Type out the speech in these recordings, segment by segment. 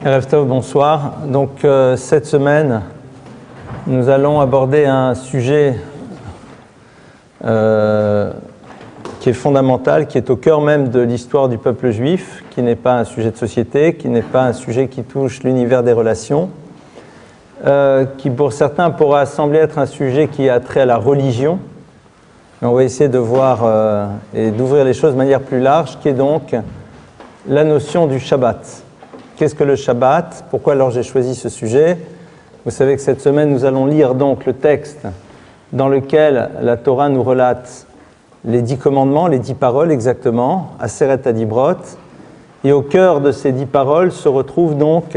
Erev Tov, bonsoir. Donc cette semaine, nous allons aborder un sujet qui est fondamental, qui est au cœur même de l'histoire du peuple juif, qui n'est pas un sujet de société, qui n'est pas un sujet qui touche l'univers des relations, qui pour certains pourra sembler être un sujet qui a trait à la religion. Mais on va essayer de voir et d'ouvrir les choses de manière plus large, qui est donc la notion du Shabbat. Qu'est-ce que le Shabbat? Pourquoi alors j'ai choisi ce sujet? Vous savez que cette semaine, nous allons lire donc le texte dans lequel la Torah nous relate les 10 commandements, les 10 paroles exactement, Aseret Adibrot. Et au cœur de ces 10 paroles se retrouve donc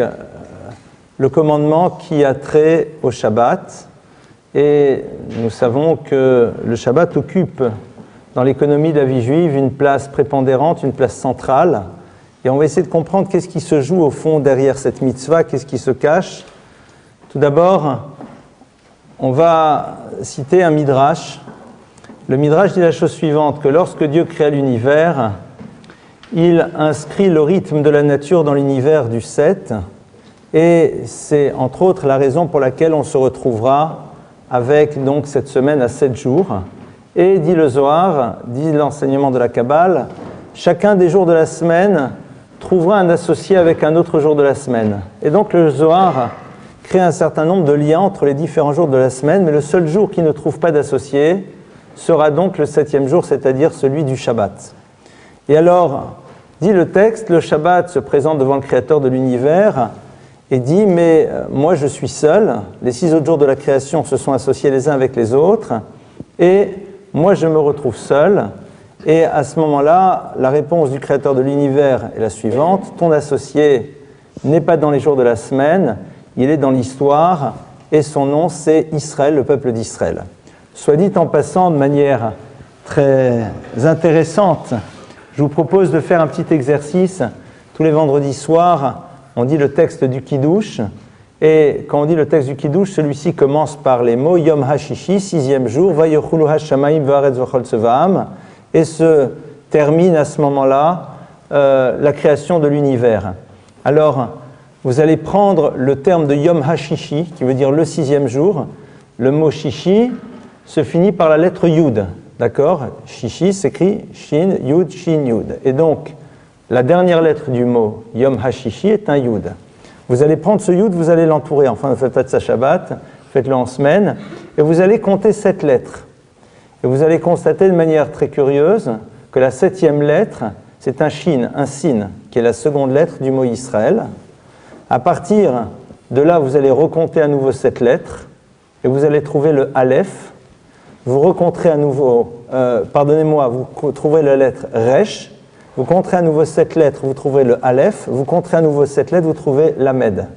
le commandement qui a trait au Shabbat. Et nous savons que le Shabbat occupe dans l'économie de la vie juive une place prépondérante, une place centrale. Et on va essayer de comprendre qu'est-ce qui se joue au fond derrière cette mitzvah, qu'est-ce qui se cache. Tout d'abord, on va citer un midrash. Le midrash dit la chose suivante, que lorsque Dieu créa l'univers, il inscrit le rythme de la nature dans l'univers du 7, et c'est entre autres la raison pour laquelle on se retrouvera avec donc cette semaine à 7 jours. Et dit le Zohar, dit l'enseignement de la Kabbale, chacun des jours de la semaine trouvera un associé avec un autre jour de la semaine. Et donc le Zohar crée un certain nombre de liens entre les différents jours de la semaine, mais le seul jour qui ne trouve pas d'associé sera donc le 7e jour, c'est-à-dire celui du Shabbat. Et alors, dit le texte, le Shabbat se présente devant le Créateur de l'univers et dit, mais moi je suis seul, les 6 autres jours de la création se sont associés les uns avec les autres, et moi je me retrouve seul. Et à ce moment-là, la réponse du Créateur de l'univers est la suivante, ton associé n'est pas dans les jours de la semaine, il est dans l'histoire, et son nom c'est Israël, le peuple d'Israël. Soit dit en passant de manière très intéressante, je vous propose de faire un petit exercice. Tous les vendredis soirs, on dit le texte du Kiddush, et quand on dit le texte du Kiddush, celui-ci commence par les mots Yom HaShishi, 6e jour, Vayochulu HaShamayim Va'aretz V'chol Tzevaam, et se termine à ce moment-là la création de l'univers. Alors, vous allez prendre le terme de Yom HaShishi, qui veut dire le 6e jour. Le mot Shishi se finit par la lettre Yud, d'accord? Shishi s'écrit Shin, Yud, Shin, Yud. Et donc, la dernière lettre du mot Yom HaShishi est un Yud. Vous allez prendre ce Yud, vous allez l'entourer, enfin ne faites pas de sa Shabbat, faites-le en semaine, et vous allez compter 7 lettres. Et vous allez constater de manière très curieuse que la 7e lettre, c'est un Shin, un Sin, qui est la seconde lettre du mot Israël. À partir de là, vous allez recompter à nouveau 7 lettres, et vous allez trouver le Aleph. Vous recompterez à nouveau, vous trouverez la lettre Resh, vous compterez à nouveau 7 lettres, vous trouverez le Aleph, vous compterez à nouveau 7 lettres, vous trouvez l'Amed.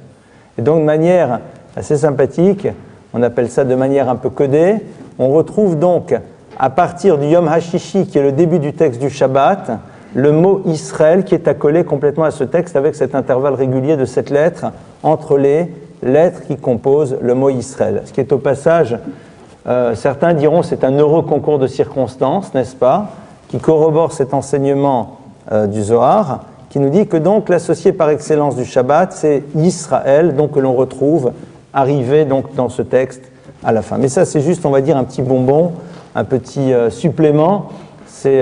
Et donc de manière assez sympathique, on appelle ça de manière un peu codée, on retrouve donc à partir du Yom HaShishi, qui est le début du texte du Shabbat, le mot Israël qui est accolé complètement à ce texte avec cet intervalle régulier de 7 lettres entre les lettres qui composent le mot Israël. Ce qui est au passage, certains diront c'est un heureux concours de circonstances, n'est-ce pas, qui corrobore cet enseignement du Zohar, qui nous dit que donc l'associé par excellence du Shabbat, c'est Israël, donc que l'on retrouve arrivé donc dans ce texte à la fin. Mais ça c'est juste, on va dire, un petit bonbon, un petit supplément, c'est,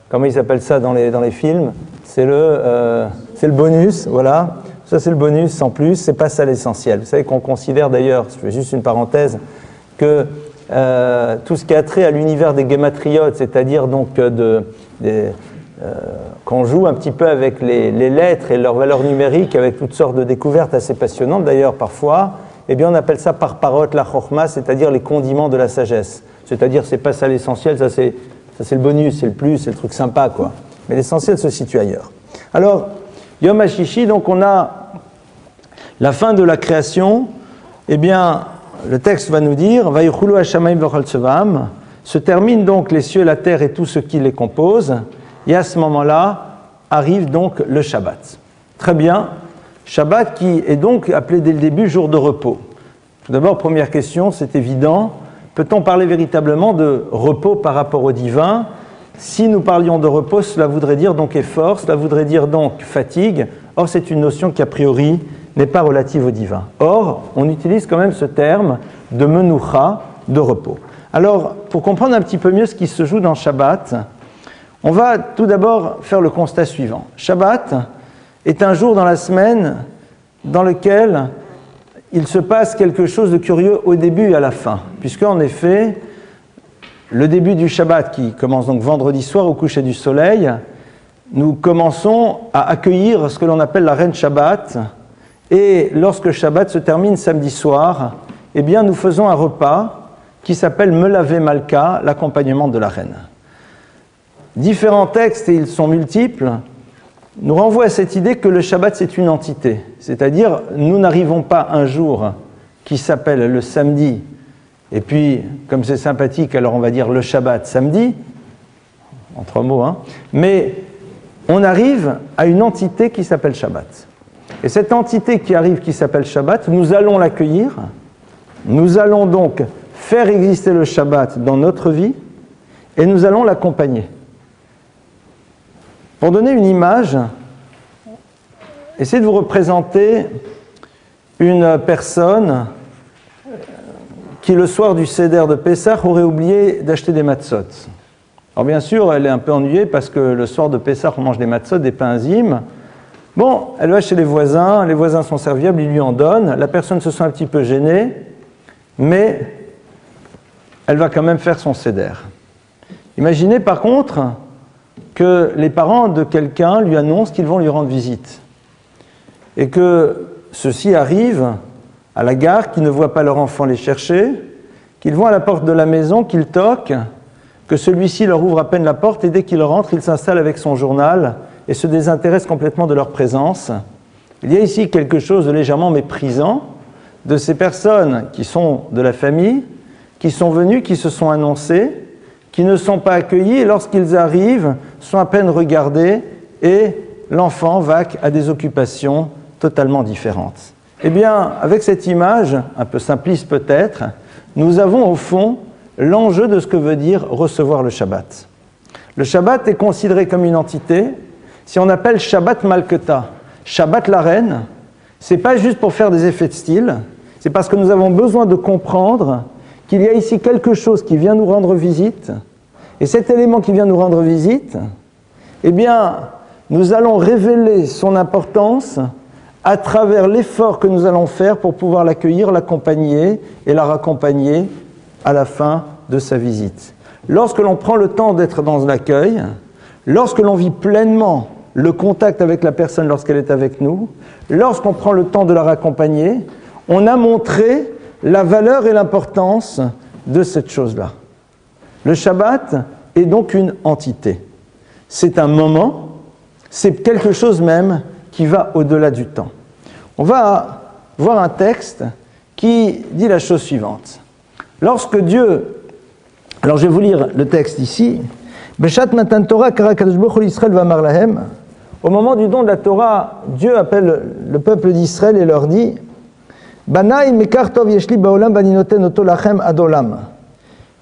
comment ils appellent ça dans les films, c'est le bonus, voilà, ça c'est le bonus en plus, c'est pas ça l'essentiel. Vous savez qu'on considère d'ailleurs, je fais juste une parenthèse, que tout ce qui a trait à l'univers des gématriotes, c'est-à-dire donc qu'on joue un petit peu avec les lettres et leurs valeurs numériques, avec toutes sortes de découvertes assez passionnantes d'ailleurs parfois, eh bien on appelle ça par parot la chokhma, c'est-à-dire les condiments de la sagesse. C'est-à-dire, c'est pas ça l'essentiel, ça c'est le bonus, c'est le plus, c'est le truc sympa, quoi. Mais l'essentiel se situe ailleurs. Alors, Yom HaShishi, donc on a la fin de la création, eh bien, le texte va nous dire, Vayochulu HaShamayim V'chol Tzevaam, se terminent donc les cieux, la terre et tout ce qui les compose, et à ce moment-là, arrive donc le Shabbat. Très bien, Shabbat qui est donc appelé dès le début jour de repos. Tout d'abord, première question, c'est évident, peut-on parler véritablement de repos par rapport au divin? Si nous parlions de repos, cela voudrait dire donc effort, cela voudrait dire donc fatigue. Or, c'est une notion qui, a priori, n'est pas relative au divin. Or, on utilise quand même ce terme de menoucha, de repos. Alors, pour comprendre un petit peu mieux ce qui se joue dans Shabbat, on va tout d'abord faire le constat suivant. Shabbat est un jour dans la semaine dans lequel il se passe quelque chose de curieux au début et à la fin, puisque en effet, le début du Shabbat, qui commence donc vendredi soir au coucher du soleil, nous commençons à accueillir ce que l'on appelle la reine Shabbat, et lorsque Shabbat se termine samedi soir, eh bien nous faisons un repas qui s'appelle Melavé Malka, l'accompagnement de la reine. Différents textes, et ils sont multiples, nous renvoient à cette idée que le Shabbat c'est une entité, c'est-à-dire nous n'arrivons pas un jour qui s'appelle le samedi, et puis comme c'est sympathique alors on va dire le Shabbat samedi, en 3 mots, mais on arrive à une entité qui s'appelle Shabbat. Et cette entité qui arrive, qui s'appelle Shabbat, nous allons l'accueillir, nous allons donc faire exister le Shabbat dans notre vie, et nous allons l'accompagner. Pour donner une image, essayez de vous représenter une personne qui, le soir du Seder de Pessah, aurait oublié d'acheter des matzot. Alors bien sûr, elle est un peu ennuyée parce que le soir de Pessah, on mange des matzot, des pains azimes. Bon, elle va chez les voisins sont serviables, ils lui en donnent, la personne se sent un petit peu gênée, mais elle va quand même faire son Seder. Imaginez par contre que les parents de quelqu'un lui annoncent qu'ils vont lui rendre visite et que ceux-ci arrivent à la gare, qu'ils ne voient pas leur enfant les chercher, qu'ils vont à la porte de la maison, qu'ils toquent, que celui-ci leur ouvre à peine la porte et dès qu'il rentre, il s'installe avec son journal et se désintéresse complètement de leur présence. Il y a ici quelque chose de légèrement méprisant de ces personnes qui sont de la famille, qui sont venues, qui se sont annoncées, qui ne sont pas accueillis et lorsqu'ils arrivent, sont à peine regardés et l'enfant vaque à des occupations totalement différentes. Eh bien, avec cette image, un peu simpliste peut-être, nous avons au fond l'enjeu de ce que veut dire recevoir le Shabbat. Le Shabbat est considéré comme une entité. Si on appelle Shabbat Malketa, Shabbat la reine, c'est pas juste pour faire des effets de style, c'est parce que nous avons besoin de comprendre qu'il y a ici quelque chose qui vient nous rendre visite, et cet élément qui vient nous rendre visite, eh bien, nous allons révéler son importance à travers l'effort que nous allons faire pour pouvoir l'accueillir, l'accompagner et la raccompagner à la fin de sa visite. Lorsque l'on prend le temps d'être dans l'accueil, lorsque l'on vit pleinement le contact avec la personne lorsqu'elle est avec nous, lorsqu'on prend le temps de la raccompagner, on a montré la valeur et l'importance de cette chose-là. Le Shabbat est donc une entité. C'est un moment, c'est quelque chose même qui va au-delà du temps. On va voir un texte qui dit la chose suivante. Lorsque Dieu, alors je vais vous lire le texte ici, Beshat Matan Torah Kara Kadosh Baruch Hu Yisrael Vamar Lahem, au moment du don de la Torah, Dieu appelle le peuple d'Israël et leur dit Banai Mekar Tov Yeshli Baolam Baninoten Oto Lachem Adolam.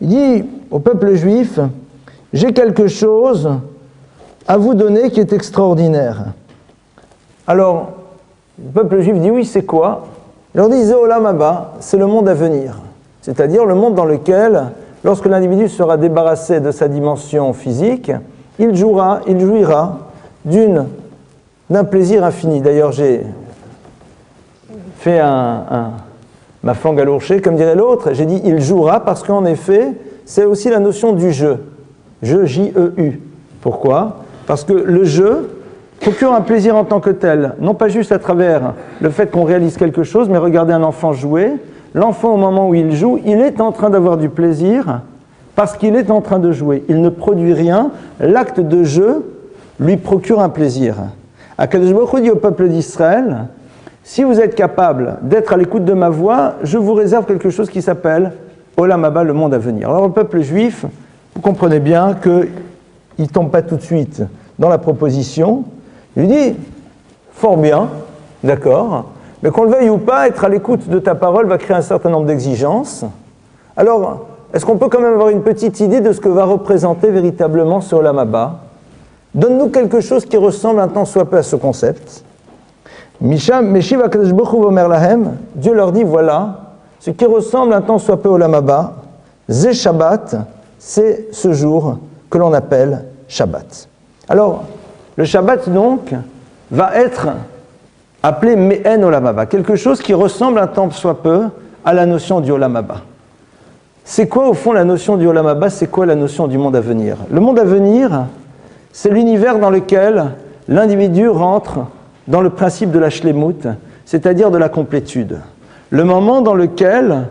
Il dit au peuple juif, j'ai quelque chose à vous donner qui est extraordinaire. Alors, le peuple juif dit oui, c'est quoi? Il leur dit Zéolam Haba, c'est le monde à venir. C'est-à-dire le monde dans lequel, lorsque l'individu sera débarrassé de sa dimension physique, il jouira d'un plaisir infini. D'ailleurs, j'ai fait ma flangue à l'ourcher, comme dirait l'autre, j'ai dit il jouera parce qu'en effet, c'est aussi la notion du jeu. Jeu, J-E-U. Pourquoi? Parce que le jeu procure un plaisir en tant que tel, non pas juste à travers le fait qu'on réalise quelque chose, mais regardez un enfant jouer. L'enfant, au moment où il joue, il est en train d'avoir du plaisir parce qu'il est en train de jouer. Il ne produit rien. L'acte de jeu lui procure un plaisir. Akadosh Baruch Hu dit au peuple d'Israël, si vous êtes capable d'être à l'écoute de ma voix, je vous réserve quelque chose qui s'appelle Olam Haba, le monde à venir. Alors le peuple juif, vous comprenez bien qu'il ne tombe pas tout de suite dans la proposition. Il lui dit, fort bien, d'accord, mais qu'on le veuille ou pas, être à l'écoute de ta parole va créer un certain nombre d'exigences. Alors, est-ce qu'on peut quand même avoir une petite idée de ce que va représenter véritablement ce Olam Haba? Donne-nous quelque chose qui ressemble un tant soit peu à ce concept. Meshiv HaKadosh Baruch Hu Omer Lahem, Dieu leur dit, voilà, ce qui ressemble un tant soit peu au Olam Haba, Zé Shabbat, c'est ce jour que l'on appelle Shabbat. Alors, le Shabbat donc va être appelé Me'en Olam Haba, quelque chose qui ressemble un tant soit peu à la notion du Olam Haba. C'est quoi au fond la notion du Olam Haba? C'est quoi la notion du monde à venir? Le monde à venir, c'est l'univers dans lequel l'individu rentre dans le principe de la shlemut, c'est-à-dire de la complétude. Le moment dans lequel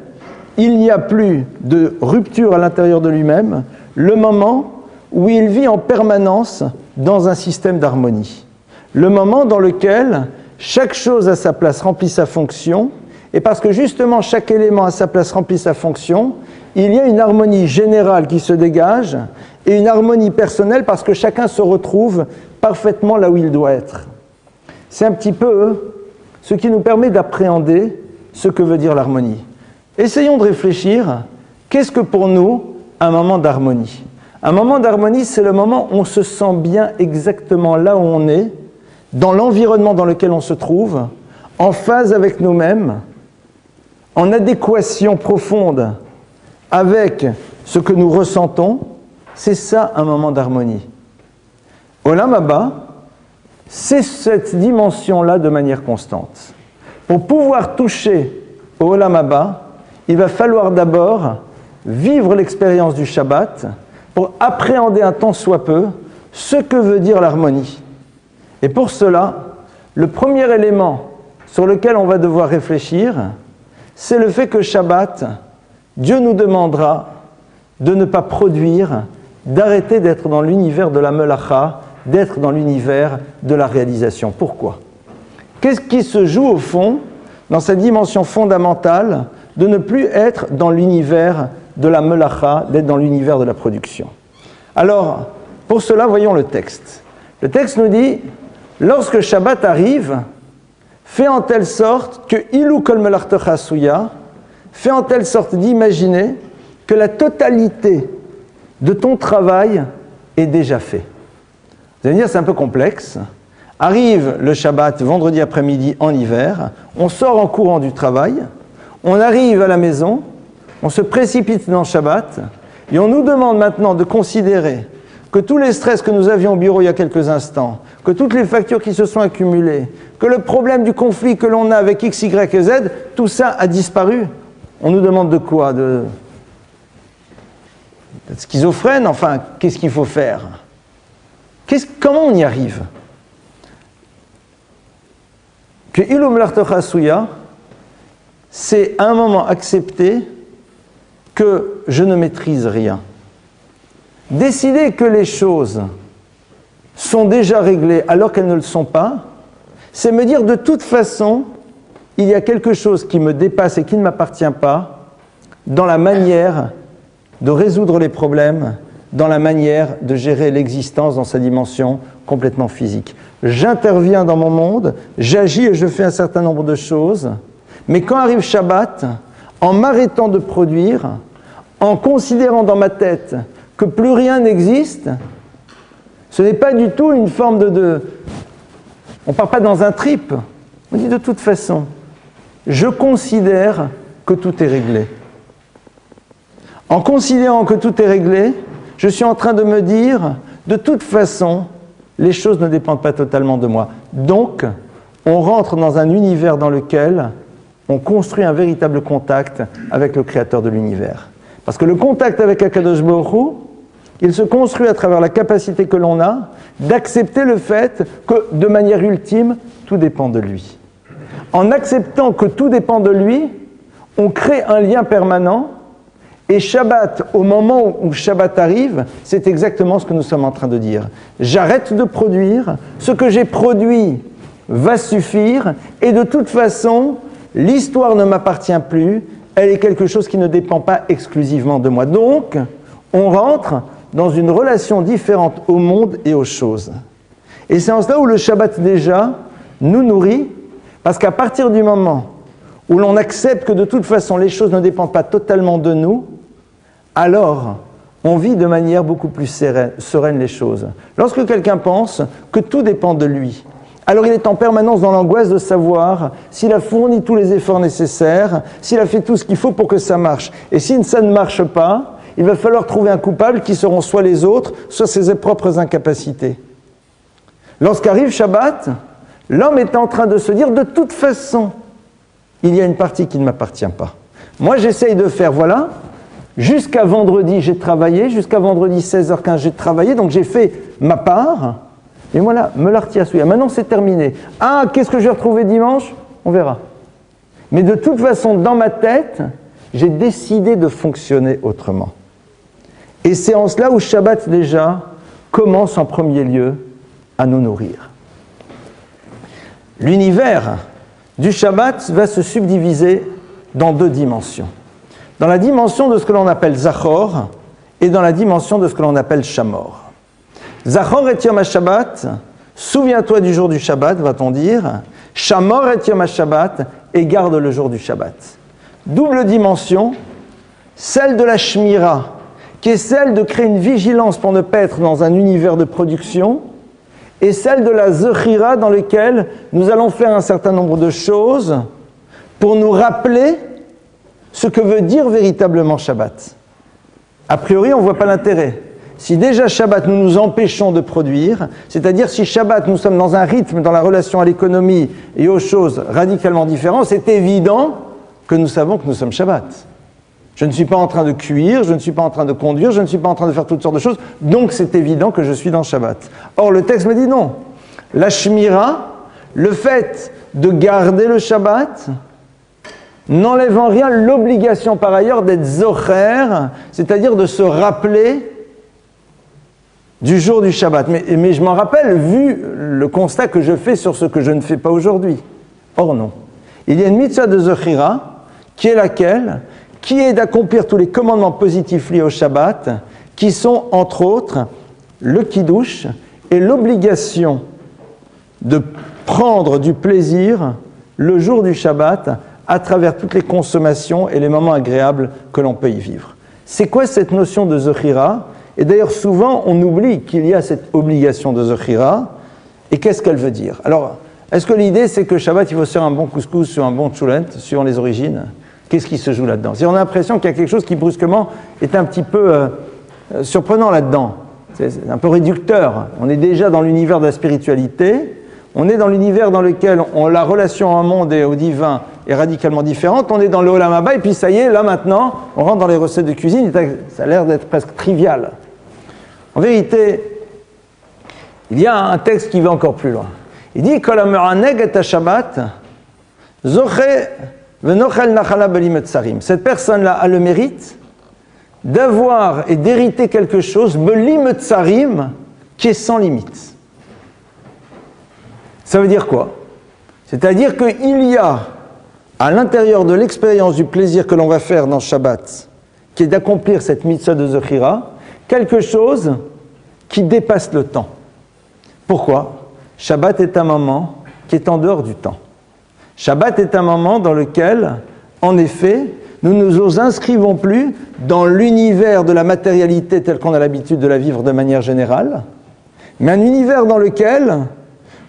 il n'y a plus de rupture à l'intérieur de lui-même, le moment où il vit en permanence dans un système d'harmonie. Le moment dans lequel chaque chose à sa place remplit sa fonction, et parce que justement chaque élément à sa place remplit sa fonction, il y a une harmonie générale qui se dégage et une harmonie personnelle parce que chacun se retrouve parfaitement là où il doit être. C'est un petit peu ce qui nous permet d'appréhender ce que veut dire l'harmonie. Essayons de réfléchir, qu'est-ce que pour nous un moment d'harmonie? Un moment d'harmonie, c'est le moment où on se sent bien exactement là où on est, dans l'environnement dans lequel on se trouve, en phase avec nous-mêmes, en adéquation profonde avec ce que nous ressentons. C'est ça un moment d'harmonie. Olam Haba, c'est cette dimension-là de manière constante. Pour pouvoir toucher au Olam Haba, il va falloir d'abord vivre l'expérience du Shabbat pour appréhender un tant soit peu ce que veut dire l'harmonie. Et pour cela, le premier élément sur lequel on va devoir réfléchir, c'est le fait que Shabbat, Dieu nous demandera de ne pas produire, d'arrêter d'être dans l'univers de la melacha, d'être dans l'univers de la réalisation. Pourquoi? Qu'est-ce qui se joue au fond dans cette dimension fondamentale de ne plus être dans l'univers de la melacha, d'être dans l'univers de la production? Alors, pour cela, voyons le texte. Le texte nous dit, lorsque Shabbat arrive, fais en telle sorte que Ilou kol melartecha suya, fais en telle sorte d'imaginer que la totalité de ton travail est déjà fait. Vous allez me dire, c'est un peu complexe. Arrive le Shabbat, vendredi après-midi en hiver, on sort en courant du travail, on arrive à la maison, on se précipite dans le Shabbat, et on nous demande maintenant de considérer que tous les stress que nous avions au bureau il y a quelques instants, que toutes les factures qui se sont accumulées, que le problème du conflit que l'on a avec X, Y et Z, tout ça a disparu. On nous demande de quoi? D'être schizophrène? Enfin, qu'est-ce qu'il faut faire? Comment on y arrive? Que Ilum Lartocha Suya, c'est à un moment accepter que je ne maîtrise rien. Décider que les choses sont déjà réglées alors qu'elles ne le sont pas, c'est me dire de toute façon, il y a quelque chose qui me dépasse et qui ne m'appartient pas dans la manière de résoudre les problèmes, dans la manière de gérer l'existence dans sa dimension complètement physique. J'interviens dans mon monde, j'agis et je fais un certain nombre de choses, mais quand arrive Shabbat, en m'arrêtant de produire, en considérant dans ma tête que plus rien n'existe, ce n'est pas du tout une forme on ne part pas dans un trip, on dit de toute façon, je considère que tout est réglé. En considérant que tout est réglé, je suis en train de me dire, de toute façon, les choses ne dépendent pas totalement de moi. Donc, on rentre dans un univers dans lequel on construit un véritable contact avec le créateur de l'univers. Parce que le contact avec Akadosh Baruch Hu, il se construit à travers la capacité que l'on a d'accepter le fait que, de manière ultime, tout dépend de lui. En acceptant que tout dépend de lui, on crée un lien permanent. Et Shabbat, au moment où Shabbat arrive, c'est exactement ce que nous sommes en train de dire. J'arrête de produire, ce que j'ai produit va suffire, et de toute façon, l'histoire ne m'appartient plus, elle est quelque chose qui ne dépend pas exclusivement de moi. Donc, on rentre dans une relation différente au monde et aux choses. Et c'est en cela où le Shabbat déjà nous nourrit, parce qu'à partir du moment où l'on accepte que de toute façon les choses ne dépendent pas totalement de nous, alors on vit de manière beaucoup plus sereine les choses. Lorsque quelqu'un pense que tout dépend de lui, Alors il est en permanence dans l'angoisse de savoir s'il a fourni tous les efforts nécessaires, s'il a fait tout ce qu'il faut pour que ça marche. Et si ça ne marche pas, il va falloir trouver un coupable qui seront soit les autres, soit ses propres incapacités. Lorsqu'arrive Shabbat, l'homme est en train de se dire, de toute façon, il y a une partie qui ne m'appartient pas. Moi, j'essaye de faire, voilà, jusqu'à vendredi, j'ai travaillé, jusqu'à vendredi 16h15, j'ai travaillé, donc j'ai fait ma part, et voilà, me l'artiasouya. Maintenant, c'est terminé. Ah, qu'est-ce que je vais retrouver dimanche? On verra. Mais de toute façon, dans ma tête, j'ai décidé de fonctionner autrement. Et c'est en cela où Shabbat, déjà, commence en premier lieu à nous nourrir. L'univers du Shabbat va se subdiviser dans deux dimensions. Dans la dimension de ce que l'on appelle Zachor et dans la dimension de ce que l'on appelle Shamor. Zachor et Yom HaShabbat, souviens-toi du jour du Shabbat, va-t-on dire. Shamor et Yom HaShabbat, et garde le jour du Shabbat. Double dimension, celle de la Shmira, qui est celle de créer une vigilance pour ne pas être dans un univers de production, et celle de la Zechira dans laquelle nous allons faire un certain nombre de choses pour nous rappeler ce que veut dire véritablement Shabbat. A priori, on ne voit pas l'intérêt. Si déjà Shabbat, nous nous empêchons de produire, c'est-à-dire si Shabbat, nous sommes dans un rythme, dans la relation à l'économie et aux choses radicalement différentes, c'est évident que nous savons que nous sommes Shabbat. Je ne suis pas en train de cuire, je ne suis pas en train de conduire, je ne suis pas en train de faire toutes sortes de choses, donc c'est évident que je suis dans Shabbat. Or, le texte me dit non. La Shmira, le fait de garder le Shabbat, n'enlève en rien l'obligation par ailleurs d'être zocher, c'est-à-dire de se rappeler du jour du Shabbat. Mais je m'en rappelle vu le constat que je fais sur ce que je ne fais pas aujourd'hui. Or non. Il y a une mitzvah de Zechira qui est laquelle? Qui est d'accomplir tous les commandements positifs liés au Shabbat, qui sont entre autres le Kiddush et l'obligation de prendre du plaisir le jour du Shabbat à travers toutes les consommations et les moments agréables que l'on peut y vivre. C'est quoi cette notion de Zechira? Et d'ailleurs, souvent, on oublie qu'il y a cette obligation de Zechira. Et qu'est-ce qu'elle veut dire? Alors, est-ce que l'idée, c'est que Shabbat, il faut se faire un bon couscous ou un bon tchoulent, suivant les origines? Qu'est-ce qui se joue là-dedans? Si on a l'impression qu'il y a quelque chose qui, brusquement, est un petit peu surprenant là-dedans. C'est un peu réducteur. On est déjà dans l'univers de la spiritualité. On est dans l'univers dans lequel la relation au monde et au divin est radicalement différente. On est dans le Olam Haba, et puis ça y est, là maintenant, on rentre dans les recettes de cuisine, ça a l'air d'être presque trivial. En vérité, il y a un texte qui va encore plus loin. Il dit « Kol ha'me'aneg et ha-Shabbat, zoche v'nochel nachala beli metzarim » Cette personne-là a le mérite d'avoir et d'hériter quelque chose, beli metzarim, qui est sans limite. Ça veut dire quoi? C'est-à-dire qu'il y a, à l'intérieur de l'expérience du plaisir que l'on va faire dans Shabbat, qui est d'accomplir cette mitzvah de Zechira, quelque chose qui dépasse le temps. Pourquoi? Shabbat est un moment qui est en dehors du temps. Shabbat est un moment dans lequel, en effet, nous ne nous inscrivons plus dans l'univers de la matérialité tel qu'on a l'habitude de la vivre de manière générale, mais un univers dans lequel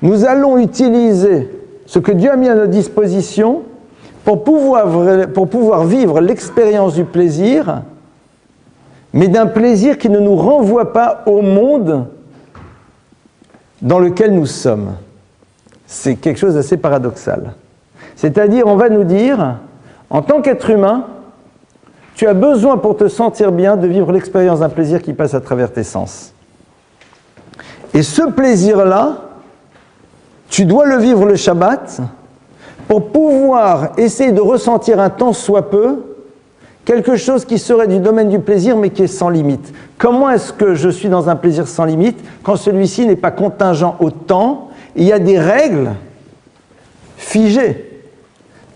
nous allons utiliser ce que Dieu a mis à notre disposition pour pouvoir vivre l'expérience du plaisir, mais d'un plaisir qui ne nous renvoie pas au monde dans lequel nous sommes. C'est quelque chose d'assez paradoxal. C'est-à-dire, on va nous dire, en tant qu'être humain, tu as besoin pour te sentir bien de vivre l'expérience d'un plaisir qui passe à travers tes sens. Et ce plaisir-là, tu dois le vivre le Shabbat pour pouvoir essayer de ressentir un tant soit peu quelque chose qui serait du domaine du plaisir mais qui est sans limite. Comment est-ce que je suis dans un plaisir sans limite quand celui-ci n'est pas contingent au temps? Il y a des règles figées.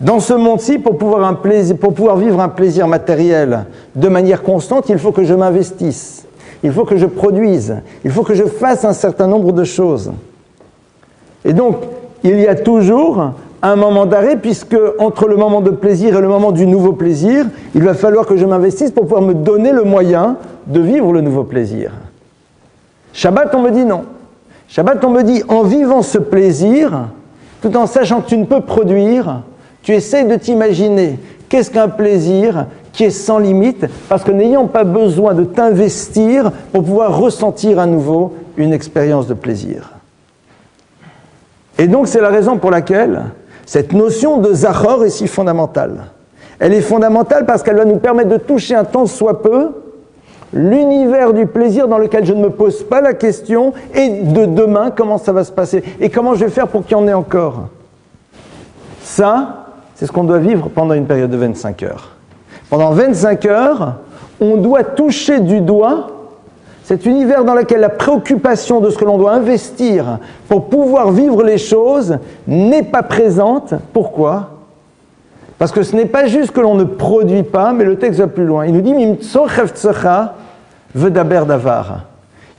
Dans ce monde-ci, pour pouvoir vivre un plaisir matériel de manière constante, il faut que je m'investisse, il faut que je produise, il faut que je fasse un certain nombre de choses. Et donc, il y a toujours un moment d'arrêt, puisque entre le moment de plaisir et le moment du nouveau plaisir, il va falloir que je m'investisse pour pouvoir me donner le moyen de vivre le nouveau plaisir. Shabbat, on me dit non. Shabbat, on me dit, en vivant ce plaisir, tout en sachant que tu ne peux produire, tu essaies de t'imaginer qu'est-ce qu'un plaisir qui est sans limite, parce que n'ayant pas besoin de t'investir pour pouvoir ressentir à nouveau une expérience de plaisir. Et donc c'est la raison pour laquelle cette notion de Zachor est si fondamentale. Elle est fondamentale parce qu'elle va nous permettre de toucher un tant soit peu l'univers du plaisir dans lequel je ne me pose pas la question et de demain, comment ça va se passer et comment je vais faire pour qu'il y en ait encore. Ça, c'est ce qu'on doit vivre pendant une période de 25 heures. Pendant 25 heures, on doit toucher du doigt cet univers dans lequel la préoccupation de ce que l'on doit investir pour pouvoir vivre les choses n'est pas présente. Pourquoi ? Parce que ce n'est pas juste que l'on ne produit pas, mais le texte va plus loin. Il nous dit « Mimtso chevtsecha vedaber davar ».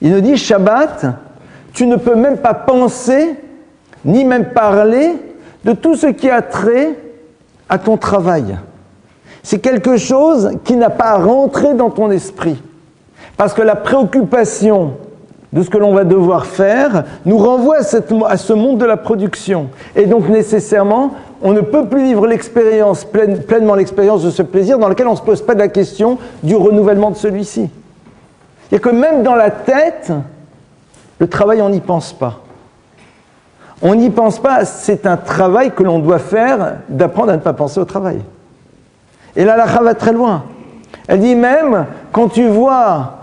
Il nous dit « Shabbat, tu ne peux même pas penser, ni même parler de tout ce qui a trait à ton travail. C'est quelque chose qui n'a pas à rentrer dans ton esprit. Parce que la préoccupation de ce que l'on va devoir faire nous renvoie à ce monde de la production. Et donc nécessairement, on ne peut plus vivre l'expérience, pleinement l'expérience de ce plaisir dans lequel on ne se pose pas de la question du renouvellement de celui-ci. Et que même dans la tête, le travail, on n'y pense pas. On n'y pense pas, c'est un travail que l'on doit faire d'apprendre à ne pas penser au travail. Et là, la halakha va très loin. Elle dit même, quand tu vois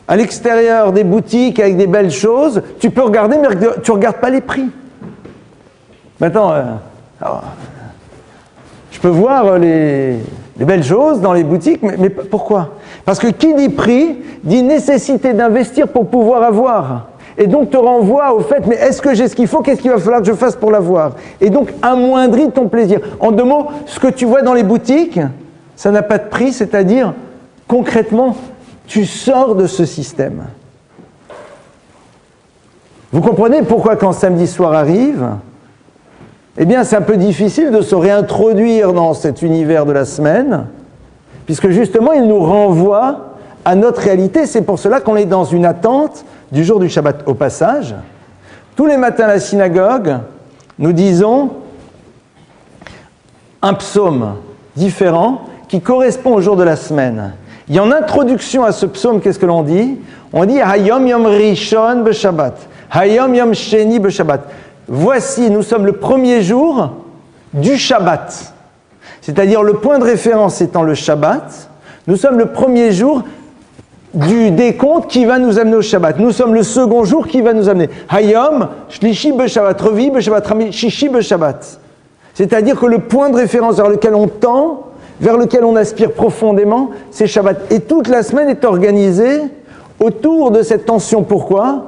à l'extérieur des boutiques avec des belles choses, tu peux regarder, mais tu ne regardes pas les prix. Maintenant, je peux voir les belles choses dans les boutiques, mais pourquoi ? Parce que qui dit prix, dit nécessité d'investir pour pouvoir avoir. Et donc te renvoie au fait, mais est-ce que j'ai ce qu'il faut ? Qu'est-ce qu'il va falloir que je fasse pour l'avoir ? Et donc amoindrit ton plaisir. En deux mots, ce que tu vois dans les boutiques, ça n'a pas de prix, c'est-à-dire, concrètement, tu sors de ce système. Vous comprenez pourquoi quand samedi soir arrive, eh bien c'est un peu difficile de se réintroduire dans cet univers de la semaine, puisque justement il nous renvoie à notre réalité. C'est pour cela qu'on est dans une attente du jour du Shabbat. Au passage, tous les matins à la synagogue, nous disons un psaume différent qui correspond au jour de la semaine. Et en introduction à ce psaume, qu'est-ce que l'on dit ? On dit « Hayom yom rishon b'Shabbat »« Hayom yom sheni b'Shabbat » Voici, nous sommes le premier jour du Shabbat. C'est-à-dire le point de référence étant le Shabbat. Nous sommes le premier jour du décompte qui va nous amener au Shabbat. Nous sommes le second jour qui va nous amener. Hayom shlishi b'Shabbat, revi b'Shabbat, rami shishi b'Shabbat. C'est-à-dire que le point de référence vers lequel on tend, vers lequel on aspire profondément, c'est Shabbat. Et toute la semaine est organisée autour de cette tension. Pourquoi ?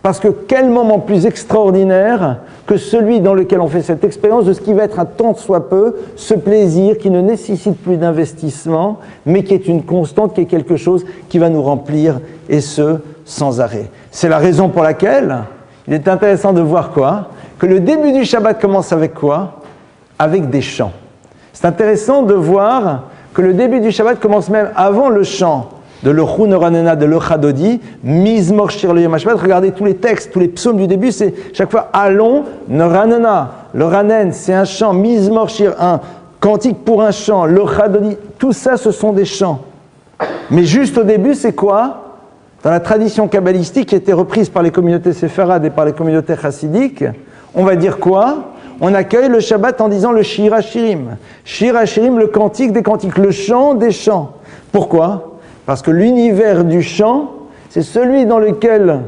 Parce que quel moment plus extraordinaire que celui dans lequel on fait cette expérience de ce qui va être un tant soit peu, ce plaisir qui ne nécessite plus d'investissement, mais qui est une constante, qui est quelque chose qui va nous remplir, et ce, sans arrêt. C'est la raison pour laquelle il est intéressant de voir quoi ? Que le début du Shabbat commence avec quoi ? Avec des chants. C'est intéressant de voir que le début du Shabbat commence même avant le chant de l'Ochou Noranena, de l'Ochadodi, Mizmor Shir le Yom HaShabbat. Regardez tous les textes, tous les psaumes du début, c'est chaque fois Allons, Noranena. Le Ranen, c'est un chant, Mizmor Shir, un cantique pour un chant, l'Ochadodi, tout ça, ce sont des chants. Mais juste au début, c'est quoi ? Dans la tradition kabbalistique qui a été reprise par les communautés séfarades et par les communautés chassidiques, on va dire quoi ? On accueille le Shabbat en disant le Shir HaShirim. Shir HaShirim, le cantique des cantiques, le chant des chants. Pourquoi ? Parce que l'univers du chant, c'est celui dans lequel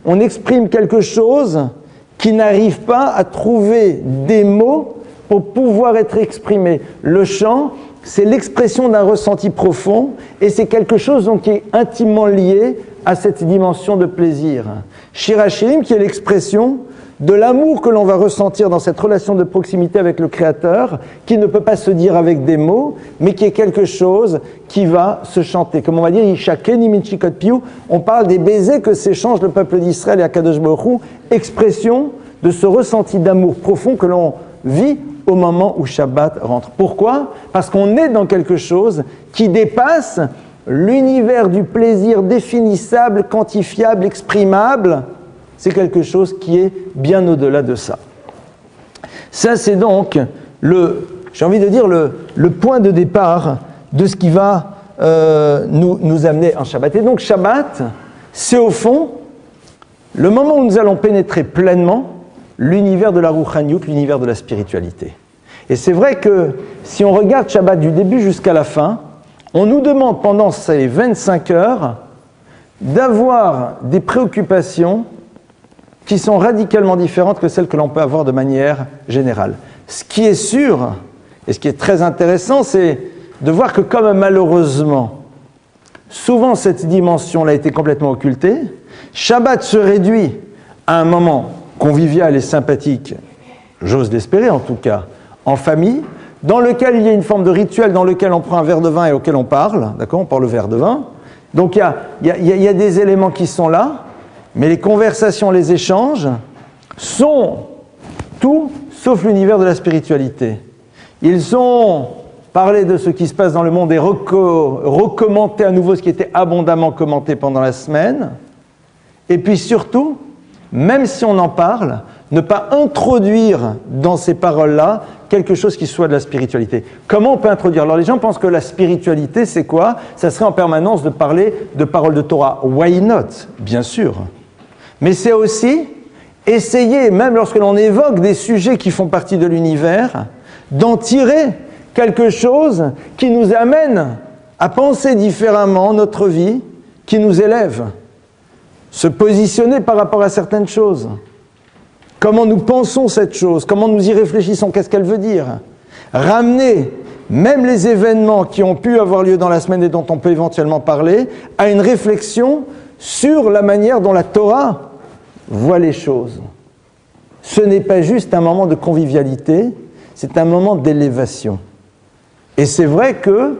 on exprime quelque chose qui n'arrive pas à trouver des mots pour pouvoir être exprimé. Le chant, c'est l'expression d'un ressenti profond et c'est quelque chose donc qui est intimement lié à cette dimension de plaisir. Shir HaShirim, qui est l'expression de l'amour que l'on va ressentir dans cette relation de proximité avec le Créateur, qui ne peut pas se dire avec des mots, mais qui est quelque chose qui va se chanter. Comme on va dire, Yishakeni min shikot piou, on parle des baisers que s'échangent le peuple d'Israël et Akadosh Baruch Hu, expression de ce ressenti d'amour profond que l'on vit au moment où Shabbat rentre. Pourquoi ? Parce qu'on est dans quelque chose qui dépasse l'univers du plaisir définissable, quantifiable, exprimable, c'est quelque chose qui est bien au-delà de ça. Ça, c'est donc j'ai envie de dire, le point de départ de ce qui va nous amener en Shabbat. Et donc, Shabbat, c'est au fond le moment où nous allons pénétrer pleinement l'univers de la Rouchaniout, l'univers de la spiritualité. Et c'est vrai que si on regarde Shabbat du début jusqu'à la fin, on nous demande pendant ces 25 heures d'avoir des préoccupations qui sont radicalement différentes que celles que l'on peut avoir de manière générale. Ce qui est sûr, et ce qui est très intéressant, c'est de voir que comme malheureusement, souvent cette dimension-là a été complètement occultée, Shabbat se réduit à un moment convivial et sympathique, j'ose l'espérer en tout cas, en famille, dans lequel il y a une forme de rituel dans lequel on prend un verre de vin et auquel on parle, d'accord, on parle le verre de vin. Donc il y a des éléments qui sont là, mais les conversations, les échanges sont tout sauf l'univers de la spiritualité. Ils ont parlé de ce qui se passe dans le monde et recommenté à nouveau ce qui était abondamment commenté pendant la semaine. Et puis surtout, même si on en parle, ne pas introduire dans ces paroles-là quelque chose qui soit de la spiritualité. Comment on peut introduire? Alors les gens pensent que la spiritualité, c'est quoi? Ça serait en permanence de parler de paroles de Torah. Why not? Bien sûr. Mais c'est aussi essayer, même lorsque l'on évoque des sujets qui font partie de l'univers, d'en tirer quelque chose qui nous amène à penser différemment notre vie, qui nous élève. Se positionner par rapport à certaines choses. Comment nous pensons cette chose, comment nous y réfléchissons, qu'est-ce qu'elle veut dire? Ramener même les événements qui ont pu avoir lieu dans la semaine et dont on peut éventuellement parler à une réflexion sur la manière dont la Torah voit les choses. Ce n'est pas juste un moment de convivialité, c'est un moment d'élévation. Et c'est vrai que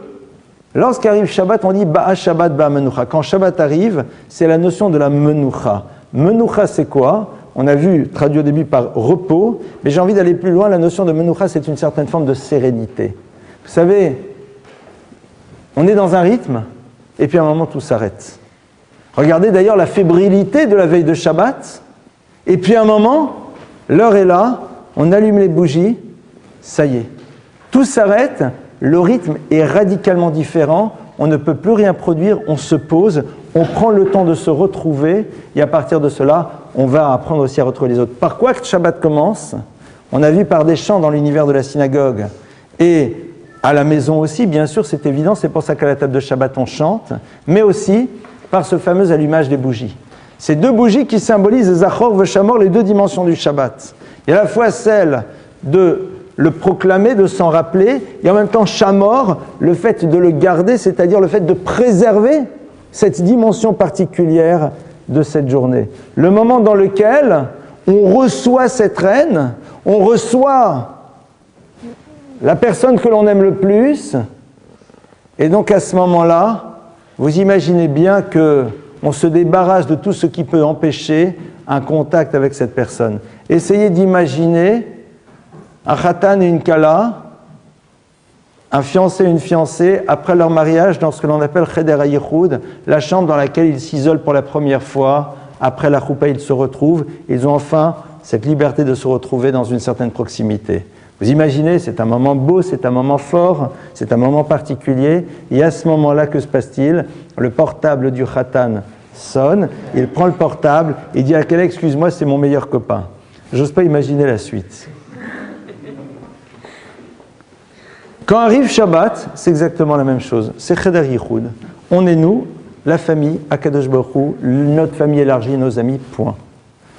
lorsqu'arrive Shabbat, on dit Ba'a Shabbat Ba'a Menoucha. Quand Shabbat arrive, c'est la notion de la Menoucha. Menoucha, c'est quoi? On a vu, traduit au début par repos, mais j'ai envie d'aller plus loin. La notion de Menoucha, c'est une certaine forme de sérénité. Vous savez, on est dans un rythme, et puis à un moment, tout s'arrête. Regardez d'ailleurs la fébrilité de la veille de Shabbat, et puis à un moment, l'heure est là, on allume les bougies, ça y est. Tout s'arrête, le rythme est radicalement différent, on ne peut plus rien produire, on se pose, on prend le temps de se retrouver, et à partir de cela, on va apprendre aussi à retrouver les autres. Par quoi que Shabbat commence? On a vu par des chants dans l'univers de la synagogue, et à la maison aussi, bien sûr, c'est évident, c'est pour ça qu'à la table de Shabbat on chante, mais aussi par ce fameux allumage des bougies. Ces deux bougies qui symbolisent Zachor Veshamor, les deux dimensions du Shabbat. Il y a à la fois celle de le proclamer, de s'en rappeler, et en même temps Shamor, le fait de le garder, c'est-à-dire le fait de préserver cette dimension particulière de cette journée. Le moment dans lequel on reçoit cette reine, on reçoit la personne que l'on aime le plus, et donc à ce moment-là, vous imaginez bien qu'on se débarrasse de tout ce qui peut empêcher un contact avec cette personne. Essayez d'imaginer un khatan et une kala, un fiancé et une fiancée, après leur mariage, dans ce que l'on appelle Cheder HaYichud, la chambre dans laquelle ils s'isolent pour la première fois. Après la choupa, ils se retrouvent. Ils ont enfin cette liberté de se retrouver dans une certaine proximité. Vous imaginez, c'est un moment beau, c'est un moment fort, c'est un moment particulier. Et à ce moment-là, que se passe-t-il? Le portable du khatan sonne, il prend le portable, il dit à Kala, excuse-moi, c'est mon meilleur copain. J'ose pas imaginer la suite. Quand arrive Shabbat, c'est exactement la même chose. C'est Cheder Yichud. On est nous, la famille, Akadosh Baruch Hu, notre famille élargie, nos amis, point.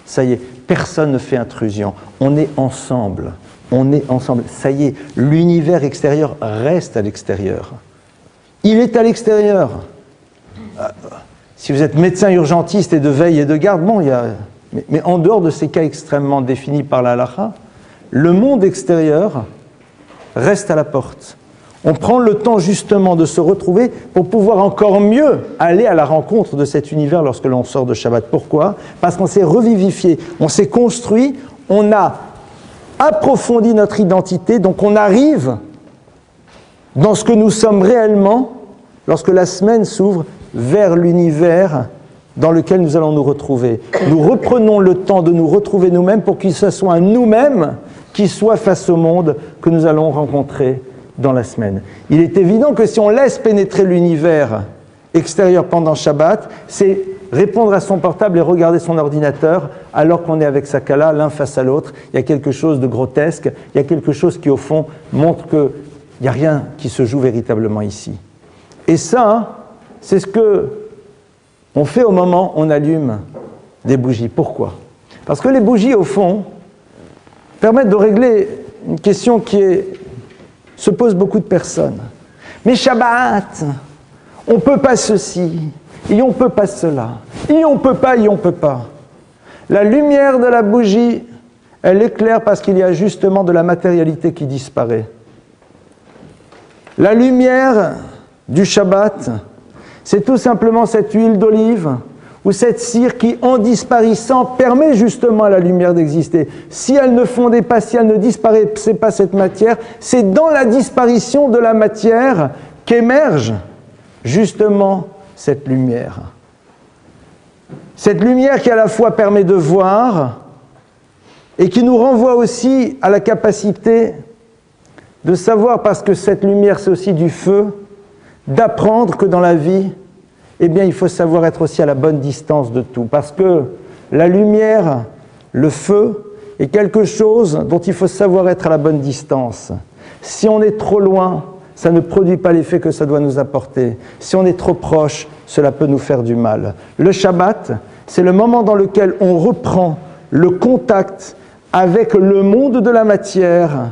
Ça y est, personne ne fait intrusion. On est ensemble. On est ensemble. Ça y est, l'univers extérieur reste à l'extérieur. Il est à l'extérieur. Si vous êtes médecin urgentiste et de veille et de garde, bon, mais en dehors de ces cas extrêmement définis par la halakha, le monde extérieur reste à la porte. On prend le temps justement de se retrouver pour pouvoir encore mieux aller à la rencontre de cet univers lorsque l'on sort de Shabbat. Pourquoi? Parce qu'on s'est revivifié, on s'est construit, on a approfondi notre identité, donc on arrive dans ce que nous sommes réellement lorsque la semaine s'ouvre vers l'univers dans lequel nous allons nous retrouver. Nous reprenons le temps de nous retrouver nous-mêmes pour que ce soit un nous-mêmes qui soit face au monde que nous allons rencontrer dans la semaine. Il est évident que si on laisse pénétrer l'univers extérieur pendant Shabbat, c'est répondre à son portable et regarder son ordinateur alors qu'on est avec sa kala l'un face à l'autre. Il y a quelque chose de grotesque, il y a quelque chose qui au fond montre qu'il n'y a rien qui se joue véritablement ici. Et ça, c'est ce que on fait au moment où on allume des bougies. Pourquoi ? Parce que les bougies, au fond, permettent de régler une question se pose beaucoup de personnes. Mais Shabbat, on ne peut pas ceci, et on ne peut pas cela, et on ne peut pas, et on ne peut pas. La lumière de la bougie, elle éclaire parce qu'il y a justement de la matérialité qui disparaît. La lumière du Shabbat, c'est tout simplement cette huile d'olive ou cette cire qui, en disparaissant, permet justement à la lumière d'exister. Si elle ne fondait pas, si elle ne disparaissait pas cette matière, c'est dans la disparition de la matière qu'émerge justement cette lumière. Cette lumière qui à la fois permet de voir et qui nous renvoie aussi à la capacité de savoir, parce que cette lumière c'est aussi du feu, d'apprendre que dans la vie, eh bien, il faut savoir être aussi à la bonne distance de tout. Parce que la lumière, le feu, est quelque chose dont il faut savoir être à la bonne distance. Si on est trop loin, ça ne produit pas l'effet que ça doit nous apporter. Si on est trop proche, cela peut nous faire du mal. Le Shabbat, c'est le moment dans lequel on reprend le contact avec le monde de la matière.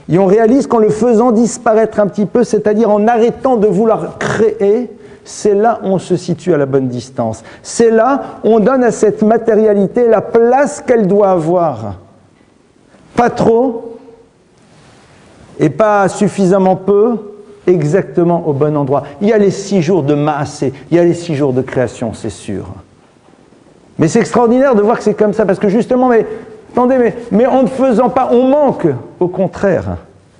Et on réalise qu'en le faisant disparaître un petit peu, c'est-à-dire en arrêtant de vouloir créer, c'est là où on se situe à la bonne distance. C'est là où on donne à cette matérialité la place qu'elle doit avoir. Pas trop et pas suffisamment peu, exactement au bon endroit. Il y a les 6 jours de Maasé, il y a les 6 jours de création, c'est sûr. Mais c'est extraordinaire de voir que c'est comme ça, parce que justement, attendez, mais en ne faisant pas, on manque, au contraire.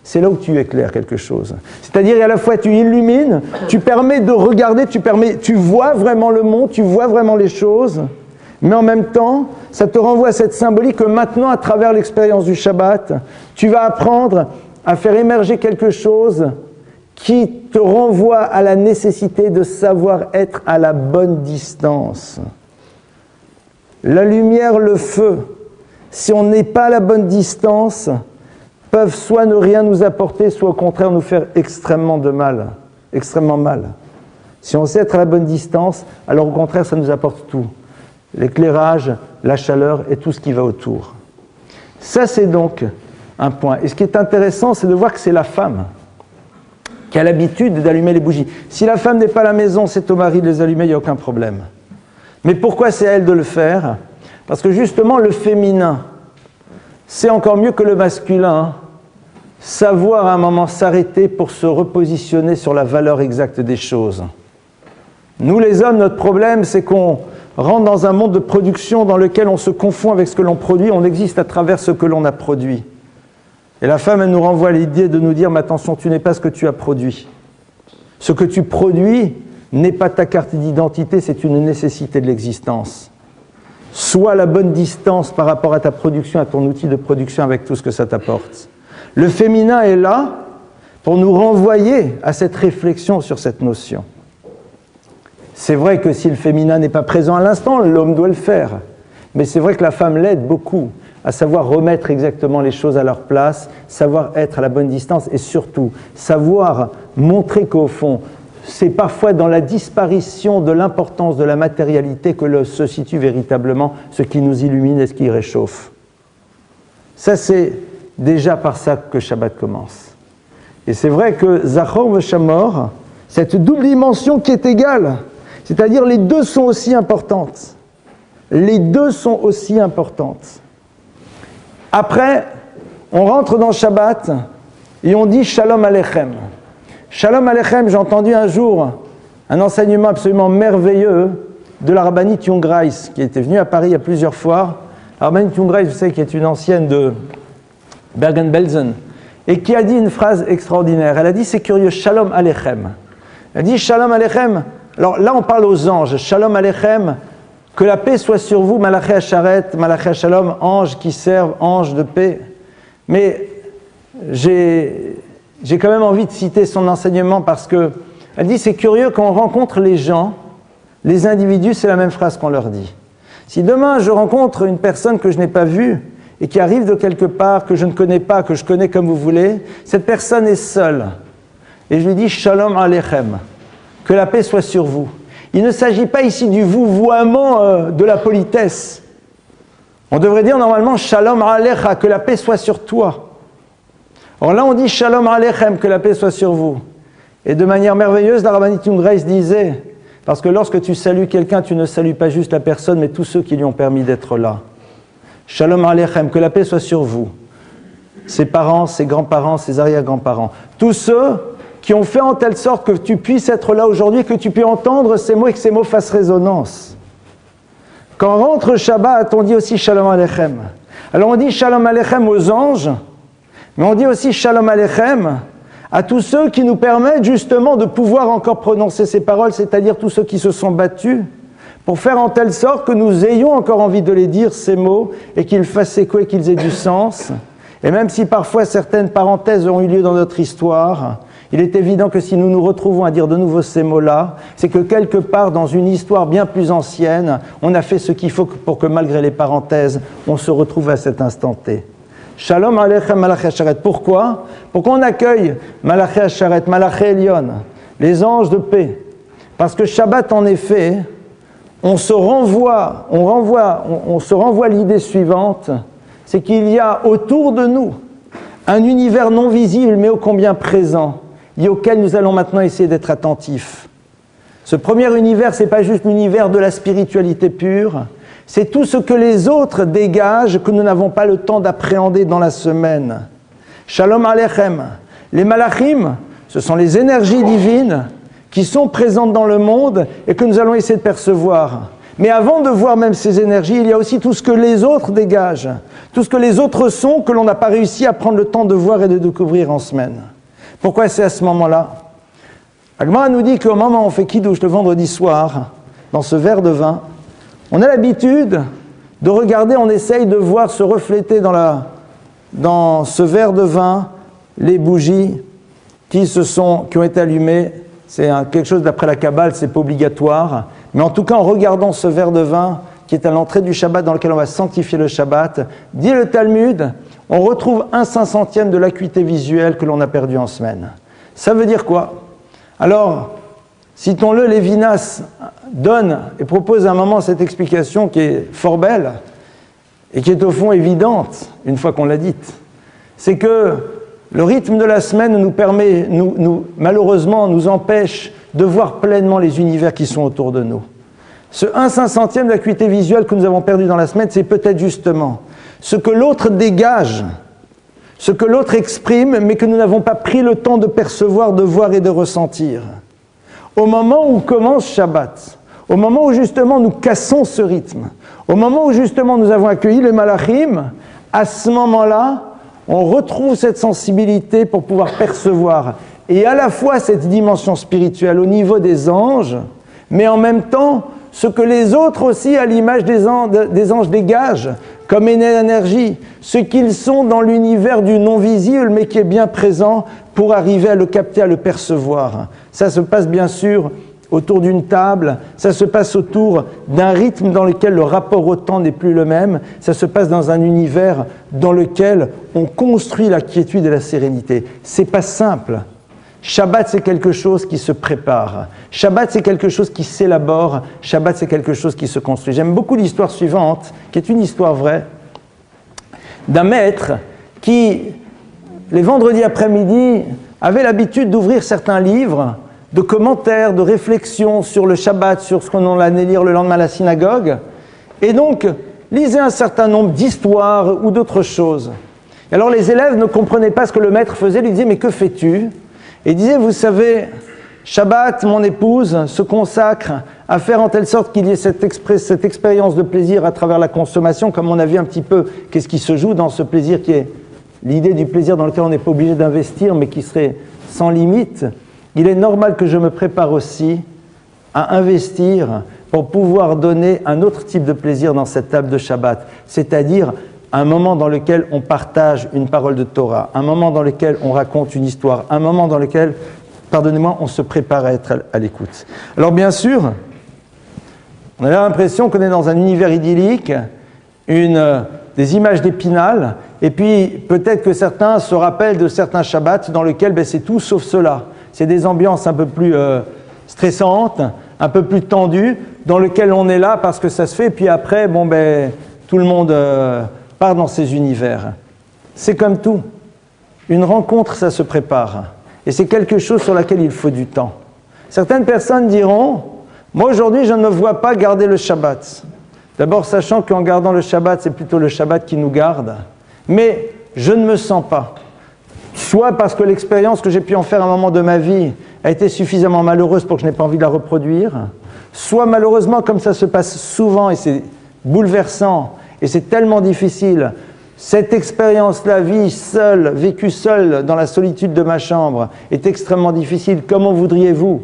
C'est là où tu éclaires quelque chose. C'est-à-dire, à la fois, tu illumines, tu permets de regarder, tu vois vraiment le monde, tu vois vraiment les choses, mais en même temps, ça te renvoie à cette symbolique que maintenant, à travers l'expérience du Shabbat, tu vas apprendre à faire émerger quelque chose qui te renvoie à la nécessité de savoir être à la bonne distance. La lumière, le feu, si on n'est pas à la bonne distance, peuvent soit ne rien nous apporter, soit au contraire nous faire extrêmement mal. Si on sait être à la bonne distance, alors au contraire ça nous apporte tout. L'éclairage, la chaleur et tout ce qui va autour. Ça c'est donc un point. Et ce qui est intéressant, c'est de voir que c'est la femme qui a l'habitude d'allumer les bougies. Si la femme n'est pas à la maison, c'est au mari de les allumer, il n'y a aucun problème. Mais pourquoi c'est à elle de le faire ? Parce que justement le féminin, c'est encore mieux que le masculin, savoir à un moment s'arrêter pour se repositionner sur la valeur exacte des choses. Nous les hommes, notre problème, c'est qu'on rentre dans un monde de production dans lequel on se confond avec ce que l'on produit, on existe à travers ce que l'on a produit. Et la femme, elle nous renvoie à l'idée de nous dire, mais attention, tu n'es pas ce que tu as produit. Ce que tu produis n'est pas ta carte d'identité, c'est une nécessité de l'existence. Sois à la bonne distance par rapport à ta production, à ton outil de production avec tout ce que ça t'apporte. Le féminin est là pour nous renvoyer à cette réflexion sur cette notion. C'est vrai que si le féminin n'est pas présent à l'instant, l'homme doit le faire. Mais c'est vrai que la femme l'aide beaucoup à savoir remettre exactement les choses à leur place, savoir être à la bonne distance et surtout savoir montrer qu'au fond, c'est parfois dans la disparition de l'importance de la matérialité que se situe véritablement ce qui nous illumine et ce qui réchauffe. Ça, c'est déjà par ça que Shabbat commence. Et c'est vrai que Zachor Veshamor, cette double dimension qui est égale, c'est-à-dire les deux sont aussi importantes. Les deux sont aussi importantes. Après, on rentre dans Shabbat et on dit Shalom Aleichem. Shalom Aleichem, j'ai entendu un jour un enseignement absolument merveilleux de la rabbinite Young Rice, qui était venue à Paris il y a plusieurs fois. La rabbinite Young Rice, vous savez, qui est une ancienne de Bergen-Belsen, et qui a dit une phrase extraordinaire. Elle a dit, c'est curieux, Shalom Aleichem. Elle a dit Shalom Aleichem. Alors là, on parle aux anges. Shalom Aleichem, Que la paix soit sur vous, Malaché Hacharet, Malaché Shalom, anges qui servent, anges de paix. Mais j'ai quand même envie de citer son enseignement parce que elle dit c'est curieux quand on rencontre les gens, les individus, c'est la même phrase qu'on leur dit. Si demain je rencontre une personne que je n'ai pas vue et qui arrive de quelque part, que je ne connais pas, que je connais comme vous voulez, cette personne est seule. Et je lui dis Shalom Aleichem, que la paix soit sur vous. Il ne s'agit pas ici du vouvoiement de la politesse. On devrait dire normalement Shalom Alecha, que la paix soit sur toi. Or là on dit Shalom Aleichem, que la paix soit sur vous. Et de manière merveilleuse, la Rabbanit Grace disait, parce que lorsque tu salues quelqu'un, tu ne salues pas juste la personne, mais tous ceux qui lui ont permis d'être là. Shalom Aleichem, que la paix soit sur vous. Ses parents, ses grands-parents, ses arrière-grands-parents. Tous ceux qui ont fait en telle sorte que tu puisses être là aujourd'hui, que tu puisses entendre ces mots et que ces mots fassent résonance. Quand rentre Shabbat, on dit aussi Shalom Aleichem. Alors on dit Shalom Aleichem aux anges, mais on dit aussi Shalom Aleichem à tous ceux qui nous permettent justement de pouvoir encore prononcer ces paroles, c'est-à-dire tous ceux qui se sont battus, pour faire en telle sorte que nous ayons encore envie de les dire, ces mots, et qu'ils fassent écho et qu'ils aient du sens. Et même si parfois certaines parenthèses ont eu lieu dans notre histoire, il est évident que si nous nous retrouvons à dire de nouveau ces mots-là, c'est que quelque part dans une histoire bien plus ancienne, on a fait ce qu'il faut pour que malgré les parenthèses, on se retrouve à cet instant T. Shalom Aleichem Malaché Hacharet. Pourquoi? Pour qu'on accueille Malaché Hacharet, Malaché Elyon, les anges de paix. Parce que Shabbat, en effet, on se renvoie l'idée suivante, c'est qu'il y a autour de nous un univers non visible mais ô combien présent, et auquel nous allons maintenant essayer d'être attentifs. Ce premier univers, ce n'est pas juste l'univers de la spiritualité pure, c'est tout ce que les autres dégagent que nous n'avons pas le temps d'appréhender dans la semaine. Shalom Aleichem. Les malachim, ce sont les énergies divines qui sont présentes dans le monde et que nous allons essayer de percevoir. Mais avant de voir même ces énergies, il y a aussi tout ce que les autres dégagent, tout ce que les autres sont que l'on n'a pas réussi à prendre le temps de voir et de découvrir en semaine. Pourquoi c'est à ce moment-là? Agmara nous dit qu'au moment où on fait Kiddush le vendredi soir, dans ce verre de vin, on a l'habitude de regarder, on essaye de voir se refléter dans ce verre de vin les bougies qui ont été allumées. C'est quelque chose d'après la Kabbale, c'est pas obligatoire. Mais en tout cas, en regardant ce verre de vin qui est à l'entrée du Shabbat dans lequel on va sanctifier le Shabbat, dit le Talmud, on retrouve 1/500e de l'acuité visuelle que l'on a perdue en semaine. Ça veut dire quoi? Alors, citons-le, Lévinas donne et propose à un moment cette explication qui est fort belle et qui est au fond évidente, une fois qu'on l'a dite. C'est que le rythme de la semaine nous permet, malheureusement, nous empêche de voir pleinement les univers qui sont autour de nous. Ce 1/500e d'acuité visuelle que nous avons perdu dans la semaine, c'est peut-être justement ce que l'autre dégage, ce que l'autre exprime, mais que nous n'avons pas pris le temps de percevoir, de voir et de ressentir. Au moment où commence Shabbat, au moment où justement nous cassons ce rythme, au moment où justement nous avons accueilli les malachim, à ce moment-là, on retrouve cette sensibilité pour pouvoir percevoir et à la fois cette dimension spirituelle au niveau des anges, mais en même temps ce que les autres aussi, à l'image des anges dégagent, comme énergie, ce qu'ils sont dans l'univers du non-visible, mais qui est bien présent pour arriver à le capter, à le percevoir. Ça se passe bien sûr autour d'une table, ça se passe autour d'un rythme dans lequel le rapport au temps n'est plus le même, ça se passe dans un univers dans lequel on construit la quiétude et la sérénité. C'est pas simple. Shabbat, c'est quelque chose qui se prépare. Shabbat, c'est quelque chose qui s'élabore. Shabbat, c'est quelque chose qui se construit. J'aime beaucoup l'histoire suivante, qui est une histoire vraie, d'un maître qui, les vendredis après-midi, avait l'habitude d'ouvrir certains livres de commentaires, de réflexions sur le Shabbat, sur ce qu'on allait lire le lendemain à la synagogue, et donc lisait un certain nombre d'histoires ou d'autres choses. Et alors les élèves ne comprenaient pas ce que le maître faisait, lui disaient « mais que fais-tu » Et il disait « vous savez, Shabbat, mon épouse, se consacre à faire en telle sorte qu'il y ait cette expérience de plaisir à travers la consommation, comme on a vu un petit peu qu'est-ce qui se joue dans ce plaisir qui est l'idée du plaisir dans lequel on n'est pas obligé d'investir, mais qui serait sans limite. Il est normal que je me prépare aussi à investir pour pouvoir donner un autre type de plaisir dans cette table de Shabbat, c'est-à-dire un moment dans lequel on partage une parole de Torah, un moment dans lequel on raconte une histoire, un moment dans lequel, pardonnez-moi, on se prépare à être à l'écoute. Alors bien sûr, on a l'impression qu'on est dans un univers idyllique, des images d'Épinal, et puis peut-être que certains se rappellent de certains Shabbats dans lesquels c'est tout sauf cela. C'est des ambiances un peu plus stressantes, un peu plus tendues, dans lesquelles on est là parce que ça se fait, et puis après, tout le monde part dans ces univers. C'est comme tout. Une rencontre, ça se prépare. Et c'est quelque chose sur laquelle il faut du temps. Certaines personnes diront, moi aujourd'hui je ne me vois pas garder le Shabbat. D'abord sachant qu'en gardant le Shabbat, c'est plutôt le Shabbat qui nous garde. Mais je ne me sens pas. Soit parce que l'expérience que j'ai pu en faire à un moment de ma vie a été suffisamment malheureuse pour que je n'ai pas envie de la reproduire. Soit malheureusement, comme ça se passe souvent et c'est bouleversant et c'est tellement difficile, cette expérience-là, vécue seule dans la solitude de ma chambre, est extrêmement difficile. Comment voudriez-vous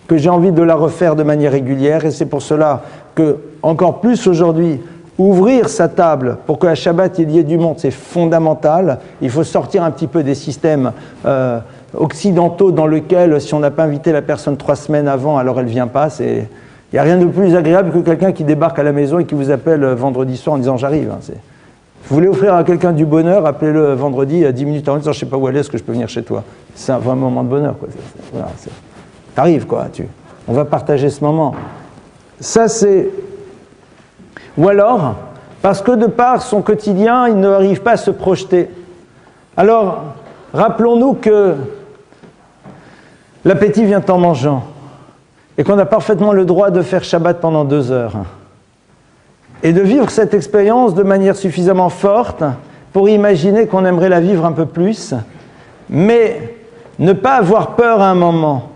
que j'ai envie de la refaire de manière régulière? Et c'est pour cela que, encore plus aujourd'hui, ouvrir sa table pour qu'à Shabbat il y ait du monde, c'est fondamental. Il faut sortir un petit peu des systèmes occidentaux dans lesquels, si on n'a pas invité la personne 3 semaines avant, alors elle ne vient pas. Il n'y a rien de plus agréable que quelqu'un qui débarque à la maison et qui vous appelle vendredi soir en disant « j'arrive ». Vous voulez offrir à quelqu'un du bonheur, appelez-le vendredi à 10 minutes avant, en disant « je ne sais pas où aller, est-ce que je peux venir chez toi ?» C'est un vrai moment de bonheur. Voilà, t'arrives, quoi. On va partager ce moment. Ça, c'est... Ou alors, parce que de par son quotidien, il n'arrive pas à se projeter. Alors, rappelons-nous que l'appétit vient en mangeant et qu'on a parfaitement le droit de faire Shabbat pendant 2 heures et de vivre cette expérience de manière suffisamment forte pour imaginer qu'on aimerait la vivre un peu plus, mais ne pas avoir peur à un moment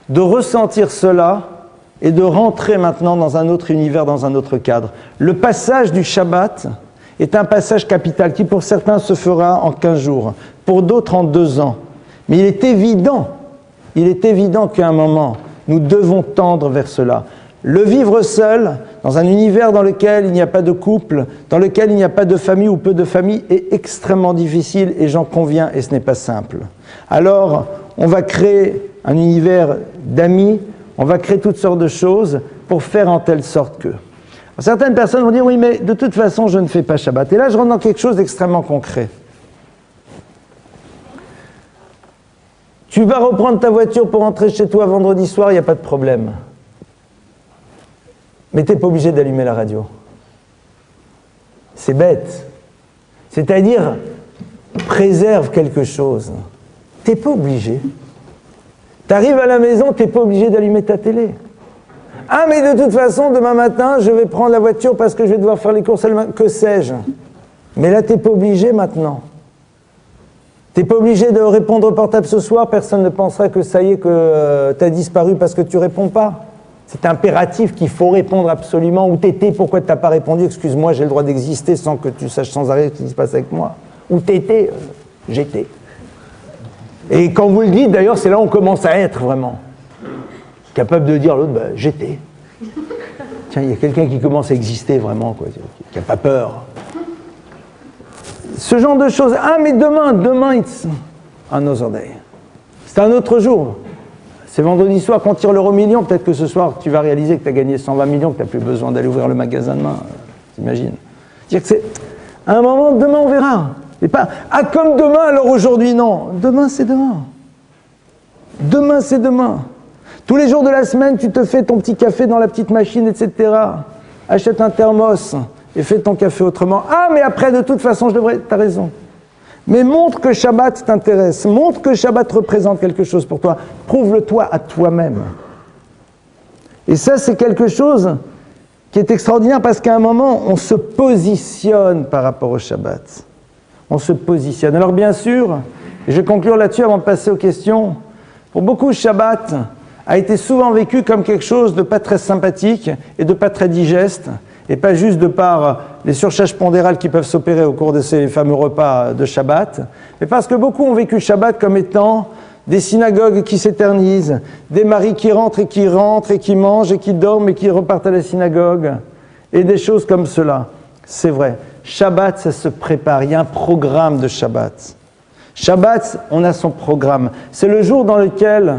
de ressentir cela et de rentrer maintenant dans un autre univers, dans un autre cadre. Le passage du Shabbat est un passage capital qui pour certains se fera en 15 jours, pour d'autres en 2 ans. Mais il est évident qu'à un moment, nous devons tendre vers cela. Le vivre seul, dans un univers dans lequel il n'y a pas de couple, dans lequel il n'y a pas de famille ou peu de famille, est extrêmement difficile et j'en conviens et ce n'est pas simple. Alors, on va créer un univers d'amis, on va créer toutes sortes de choses pour faire en telle sorte que... Certaines personnes vont dire, oui, mais de toute façon, je ne fais pas Shabbat. Et là, je rentre dans quelque chose d'extrêmement concret. Tu vas reprendre ta voiture pour rentrer chez toi vendredi soir, il n'y a pas de problème. Mais tu n'es pas obligé d'allumer la radio. C'est bête. C'est-à-dire, préserve quelque chose. Tu n'es pas obligé. Tu arrives à la maison, tu n'es pas obligé d'allumer ta télé. Ah, mais de toute façon, demain matin, je vais prendre la voiture parce que je vais devoir faire les courses, que sais-je. Mais là, tu n'es pas obligé maintenant. Tu n'es pas obligé de répondre au portable ce soir, personne ne pensera que ça y est, que tu as disparu parce que tu ne réponds pas. C'est impératif qu'il faut répondre absolument. Où t'étais, pourquoi tu n'as pas répondu? Excuse-moi, j'ai le droit d'exister sans que tu saches sans arrêt ce qui se passe avec moi. Où t'étais? J'étais. Et quand vous le dites, d'ailleurs, c'est là où on commence à être vraiment. Capable de dire à l'autre, j'étais. Tiens, il y a quelqu'un qui commence à exister vraiment, quoi, qui n'a pas peur. Ce genre de choses. Ah, mais demain, it's another day. C'est un autre jour. C'est vendredi soir qu'on tire l'euro million. Peut-être que ce soir, tu vas réaliser que tu as gagné 120 millions, que tu n'as plus besoin d'aller ouvrir le magasin demain. T'imagines? C'est-à-dire que c'est... À un moment, demain, on verra. Et pas, ah, comme demain, alors aujourd'hui, non. Demain, c'est demain. Demain, c'est demain. Tous les jours de la semaine, tu te fais ton petit café dans la petite machine, etc. Achète un thermos et fais ton café autrement. Ah, mais après, de toute façon, je devrais... T'as raison. Mais montre que Shabbat t'intéresse. Montre que Shabbat représente quelque chose pour toi. Prouve-le-toi à toi-même. Et ça, c'est quelque chose qui est extraordinaire parce qu'à un moment, on se positionne par rapport au Shabbat. On se positionne. Alors bien sûr, et je vais conclure là-dessus avant de passer aux questions, pour beaucoup, Shabbat a été souvent vécu comme quelque chose de pas très sympathique et de pas très digeste, et pas juste de par les surcharges pondérales qui peuvent s'opérer au cours de ces fameux repas de Shabbat, mais parce que beaucoup ont vécu Shabbat comme étant des synagogues qui s'éternisent, des maris qui rentrent et qui mangent et qui dorment et qui repartent à la synagogue, et des choses comme cela. C'est vrai. Shabbat, ça se prépare. Il y a un programme de Shabbat. Shabbat, on a son programme. C'est le jour dans lequel,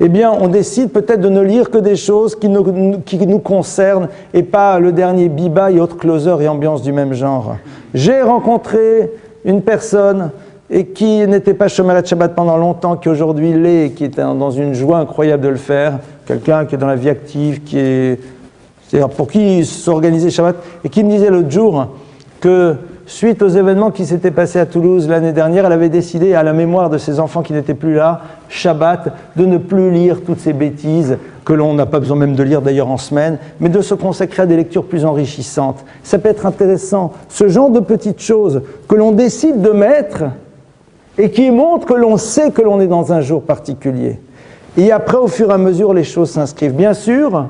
eh bien, on décide peut-être de ne lire que des choses qui nous concernent et pas le dernier biba et autres closers et ambiances du même genre. J'ai rencontré une personne et qui n'était pas Shomer Shabbat pendant longtemps, qui aujourd'hui l'est et qui est dans une joie incroyable de le faire. Quelqu'un qui est dans la vie active, c'est-à-dire pour qui s'organisait Shabbat, et qui me disait l'autre jour que suite aux événements qui s'étaient passés à Toulouse l'année dernière, elle avait décidé, à la mémoire de ses enfants qui n'étaient plus là, Shabbat, de ne plus lire toutes ces bêtises que l'on n'a pas besoin même de lire d'ailleurs en semaine, mais de se consacrer à des lectures plus enrichissantes. Ça peut être intéressant, ce genre de petites choses que l'on décide de mettre et qui montrent que l'on sait que l'on est dans un jour particulier. Et après, au fur et à mesure, les choses s'inscrivent. Bien sûr,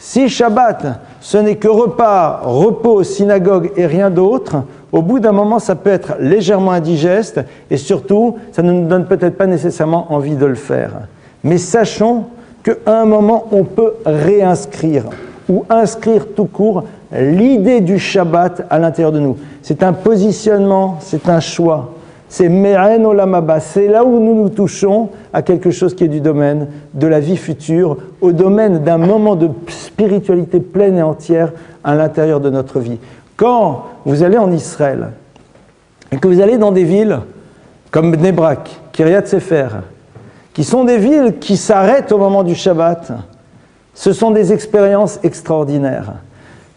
si Shabbat, ce n'est que repas, repos, synagogue et rien d'autre, au bout d'un moment, ça peut être légèrement indigeste et surtout, ça ne nous donne peut-être pas nécessairement envie de le faire. Mais sachons qu'à un moment, on peut réinscrire ou inscrire tout court l'idée du Shabbat à l'intérieur de nous. C'est un positionnement, c'est un choix. C'est Me'en Olam Haba, c'est là où nous nous touchons à quelque chose qui est du domaine de la vie future, au domaine d'un moment de spiritualité pleine et entière à l'intérieur de notre vie. Quand vous allez en Israël et que vous allez dans des villes comme Bnei Brak, Kiryat Sefer, qui sont des villes qui s'arrêtent au moment du Shabbat, ce sont des expériences extraordinaires.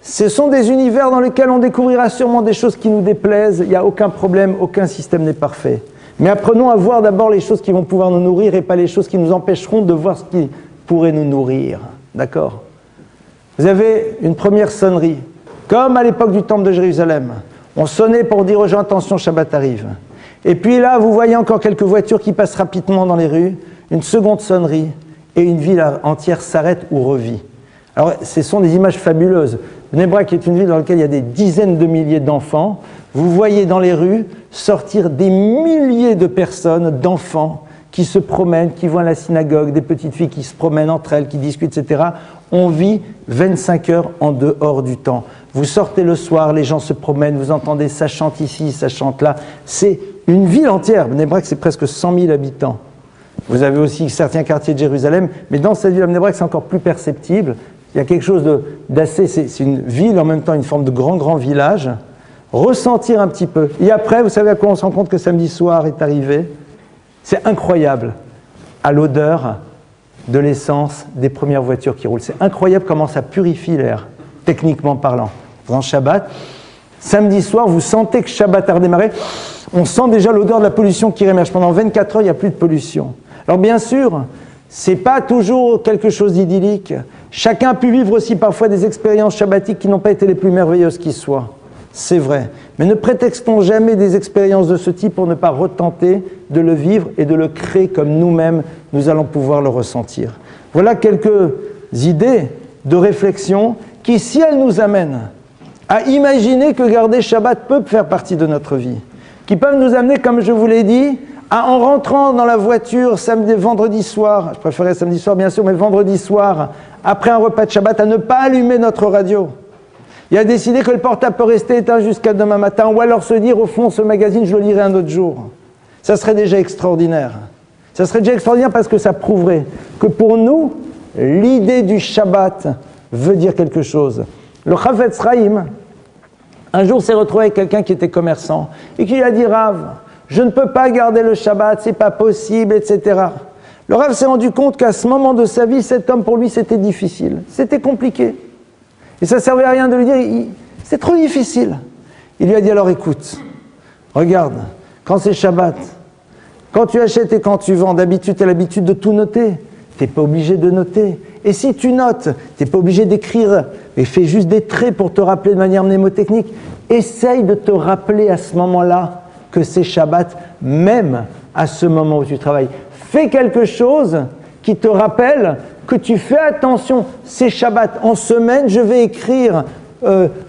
Ce sont des univers dans lesquels on découvrira sûrement des choses qui nous déplaisent, il n'y a aucun problème, aucun système n'est parfait. Mais apprenons à voir d'abord les choses qui vont pouvoir nous nourrir et pas les choses qui nous empêcheront de voir ce qui pourrait nous nourrir. D'accord ? Vous avez une première sonnerie, comme à l'époque du temple de Jérusalem. On sonnait pour dire aux gens, attention, Shabbat arrive. Et puis là, vous voyez encore quelques voitures qui passent rapidement dans les rues, une seconde sonnerie, et une ville entière s'arrête ou revit. Alors, ce sont des images fabuleuses. Bnei Brak est une ville dans laquelle il y a des dizaines de milliers d'enfants. Vous voyez dans les rues sortir des milliers de personnes, d'enfants, qui se promènent, qui vont à la synagogue, des petites filles qui se promènent entre elles, qui discutent, etc. On vit 25 heures en dehors du temps. Vous sortez le soir, les gens se promènent, vous entendez ça chante ici, ça chante là. C'est une ville entière. Bnei Brak, c'est presque 100 000 habitants. Vous avez aussi certains quartiers de Jérusalem, mais dans cette ville à Bnei Brak, c'est encore plus perceptible. Il y a quelque chose d'assez... C'est une ville, en même temps, une forme de grand village. Ressentir un petit peu. Et après, vous savez à quoi on se rend compte que samedi soir est arrivé ? C'est incroyable, à l'odeur de l'essence des premières voitures qui roulent. C'est incroyable comment ça purifie l'air, techniquement parlant. Pendant Shabbat, samedi soir, vous sentez que Shabbat a redémarré. On sent déjà l'odeur de la pollution qui rémerge. Pendant 24 heures, il n'y a plus de pollution. Alors bien sûr, c'est pas toujours quelque chose d'idyllique. Chacun a pu vivre aussi parfois des expériences shabbatiques qui n'ont pas été les plus merveilleuses qui soient. C'est vrai. Mais ne prétextons jamais des expériences de ce type pour ne pas retenter de le vivre et de le créer comme nous-mêmes, nous allons pouvoir le ressentir. Voilà quelques idées de réflexion qui, si elles nous amènent à imaginer que garder Shabbat peut faire partie de notre vie, qui peuvent nous amener, comme je vous l'ai dit, en rentrant dans la voiture vendredi soir, je préférais samedi soir bien sûr, mais vendredi soir, après un repas de Shabbat, à ne pas allumer notre radio. Et à décider que le portable peut rester éteint jusqu'à demain matin, ou alors se dire, au fond, ce magazine, je le lirai un autre jour. Ça serait déjà extraordinaire. Ça serait déjà extraordinaire parce que ça prouverait que pour nous, l'idée du Shabbat veut dire quelque chose. Le Chafetz Chaim, un jour, s'est retrouvé avec quelqu'un qui était commerçant et qui lui a dit, Rav, je ne peux pas garder le Shabbat, c'est pas possible, etc. Le Rav s'est rendu compte qu'à ce moment de sa vie, cet homme, pour lui, c'était difficile. C'était compliqué. Et ça ne servait à rien de lui dire, c'est trop difficile. Il lui a dit, alors écoute, regarde, quand c'est Shabbat, quand tu achètes et quand tu vends, d'habitude, tu as l'habitude de tout noter. Tu n'es pas obligé de noter. Et si tu notes, tu n'es pas obligé d'écrire, mais fais juste des traits pour te rappeler de manière mnémotechnique. Essaye de te rappeler à ce moment-là que c'est Shabbat, même à ce moment où tu travailles. Fais quelque chose qui te rappelle que tu fais attention, c'est Shabbat. En semaine, je vais écrire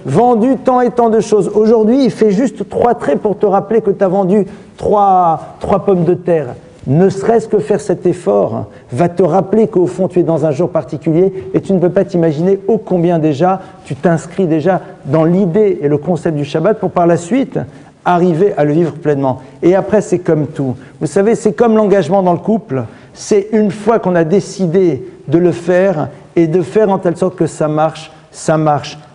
vendu tant et tant de choses. Aujourd'hui, il fait juste 3 traits pour te rappeler que tu as vendu 3 pommes de terre. ne serait-ce que faire cet effort va te rappeler qu'au fond tu es dans un jour particulier et tu ne peux pas t'imaginer ô combien déjà tu t'inscris déjà dans l'idée et le concept du Shabbat pour par la suite arriver à le vivre pleinement. Et après c'est comme tout. Vous savez, c'est comme l'engagement dans le couple, c'est une fois qu'on a décidé de le faire et de faire en telle sorte que ça marche,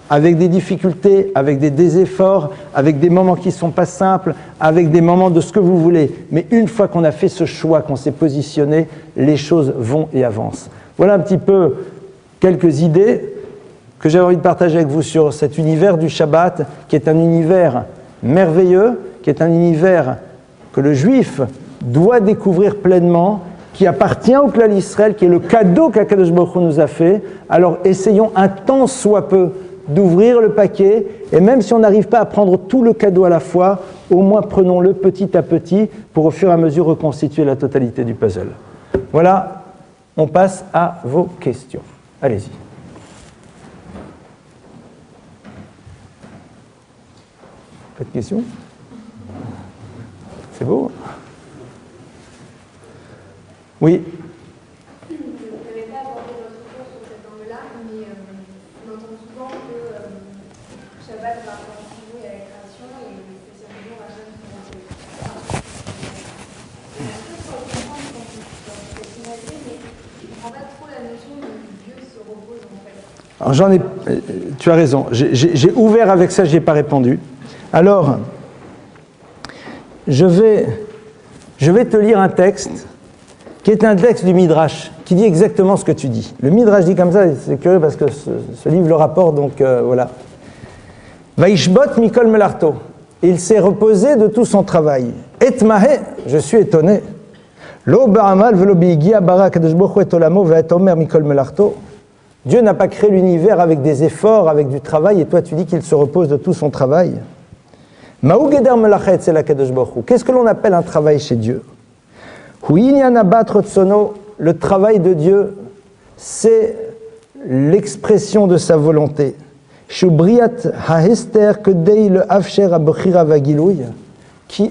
avec des difficultés, avec des efforts, avec des moments qui ne sont pas simples, avec des moments de ce que vous voulez. Mais une fois qu'on a fait ce choix, qu'on s'est positionné, les choses vont et avancent. Voilà un petit peu quelques idées que j'avais envie de partager avec vous sur cet univers du Shabbat, qui est un univers merveilleux, qui est un univers que le juif doit découvrir pleinement, qui appartient au clan d'Israël, qui est le cadeau qu'Akadosh Baruch Hu nous a fait. Alors essayons un tant soit peu d'ouvrir le paquet, et même si on n'arrive pas à prendre tout le cadeau à la fois, au moins prenons-le petit à petit pour au fur et à mesure reconstituer la totalité du puzzle. Voilà, on passe à vos questions. Allez-y. Pas de questions? C'est beau? Oui. Je n'avais pas abordé votre cours sur cet angle-là, mais on entend souvent que Shabbat va continuer à la création et spécialement Hachem se rend. Est-ce que je peux comprendre dans cette imagerie, mais je ne comprends pas trop la notion de Dieu se repose en fait. Alors tu as raison, j'ai ouvert avec ça, je n'ai pas répondu. Alors, je vais te lire un texte qui est un texte du Midrash, qui dit exactement ce que tu dis. Le Midrash dit comme ça, c'est curieux parce que ce livre le rapporte, donc voilà. Vaishbot mikol melarto. Il s'est reposé de tout son travail. Et mahé, je suis étonné. Lo ba'amal velo bi'gia bara kadosh baruch hu et olamo ve'et omer mikol melarto. Dieu n'a pas créé l'univers avec des efforts, avec du travail, et toi tu dis qu'il se repose de tout son travail. Ma'u geder melachet c'est la kadosh baruch hu. Qu'est-ce que l'on appelle un travail chez Dieu? Le travail de Dieu, c'est l'expression de sa volonté. Qui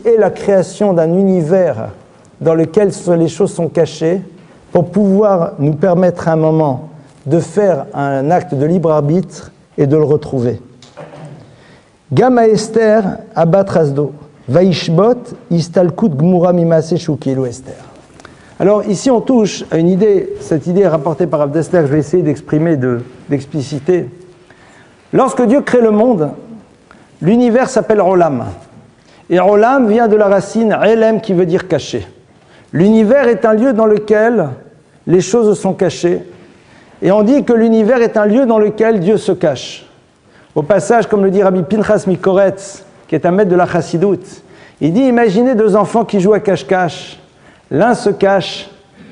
est la création d'un univers dans lequel les choses sont cachées pour pouvoir nous permettre à un moment de faire un acte de libre arbitre et de le retrouver. Gamma Esther abat rasdo. Vaishbot istalkut gmura mimase shukilu Esther. Alors ici on touche à une idée, cette idée est rapportée par Rav Dessler, je vais essayer d'exprimer, d'expliciter. Lorsque Dieu crée le monde, l'univers s'appelle Olam. Et Olam vient de la racine Elem qui veut dire caché. L'univers est un lieu dans lequel les choses sont cachées. Et on dit que l'univers est un lieu dans lequel Dieu se cache. Au passage, comme le dit Rabbi Pinchas Mikoretz, qui est un maître de la Chassidoute, il dit, imaginez deux enfants qui jouent à cache-cache. L'un se cache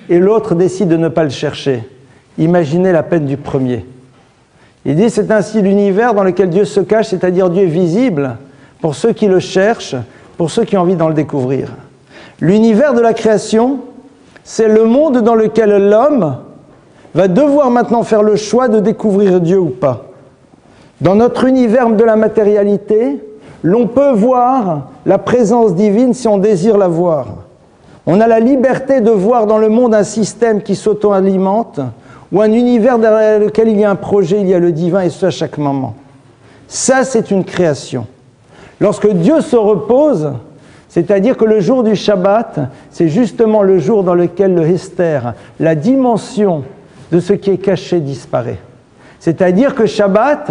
et l'autre décide de ne pas le chercher. Imaginez la peine du premier. Il dit, c'est ainsi l'univers dans lequel Dieu se cache, c'est-à-dire Dieu est visible pour ceux qui le cherchent, pour ceux qui ont envie d'en le découvrir. L'univers de la création, c'est le monde dans lequel l'homme va devoir maintenant faire le choix de découvrir Dieu ou pas. Dans notre univers de la matérialité, l'on peut voir la présence divine si on désire la voir. On a la liberté de voir dans le monde un système qui s'auto-alimente ou un univers derrière lequel il y a un projet, il y a le divin, et ce à chaque moment. Ça, c'est une création. Lorsque Dieu se repose, c'est-à-dire que le jour du Shabbat, c'est justement le jour dans lequel le Hester, la dimension de ce qui est caché, disparaît. C'est-à-dire que Shabbat,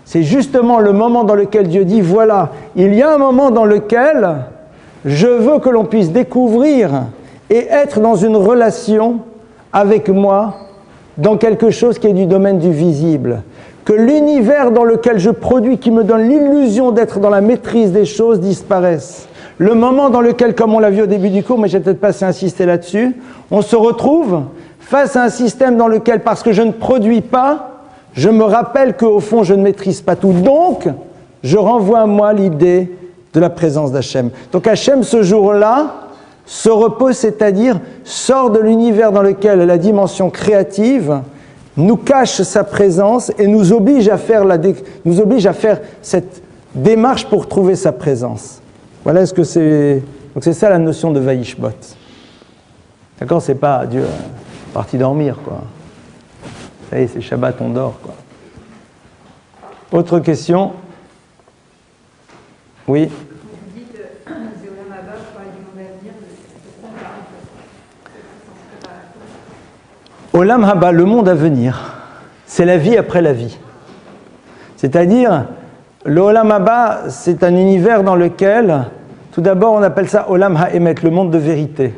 c'est justement le moment dans lequel Dieu dit, voilà, il y a un moment dans lequel je veux que l'on puisse découvrir et être dans une relation avec moi, dans quelque chose qui est du domaine du visible. Que l'univers dans lequel je produis, qui me donne l'illusion d'être dans la maîtrise des choses, disparaisse. Le moment dans lequel, comme on l'a vu au début du cours, mais j'ai peut-être pas assez insisté là-dessus, on se retrouve face à un système dans lequel, parce que je ne produis pas, je me rappelle qu'au fond, je ne maîtrise pas tout. Donc, je renvoie à moi l'idée de la présence d'Hachem. Donc Hachem, ce jour-là, se repose, c'est-à-dire sort de l'univers dans lequel la dimension créative nous cache sa présence et nous oblige à faire, cette démarche pour trouver sa présence. Voilà, est-ce que c'est... Donc c'est ça la notion de Vaishbot. D'accord, c'est pas Dieu parti dormir, quoi. Ça y est, c'est Shabbat, on dort, quoi. Autre question? Oui. Vous dites c'est Olam Haba pour les mondes à venir, Olam Haba, le monde à venir, c'est la vie après la vie. C'est-à-dire, le Olam Haba, c'est un univers dans lequel, tout d'abord, on appelle ça Olam Ha'emet, le monde de vérité.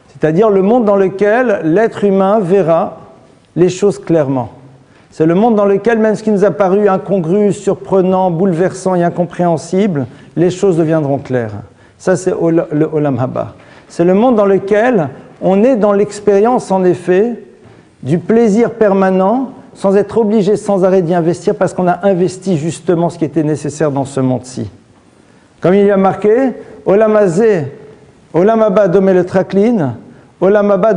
C'est-à-dire le monde dans lequel l'être humain verra les choses clairement. C'est le monde dans lequel, même ce qui nous a paru incongru, surprenant, bouleversant et incompréhensible, les choses deviendront claires. Ça, c'est le Olam Haba. C'est le monde dans lequel on est dans l'expérience, en effet, du plaisir permanent, sans être obligé sans arrêt d'y investir, parce qu'on a investi justement ce qui était nécessaire dans ce monde-ci. Comme il y a marqué, Olam Hazeh, Olam Haba domé le traklin, Olam Haba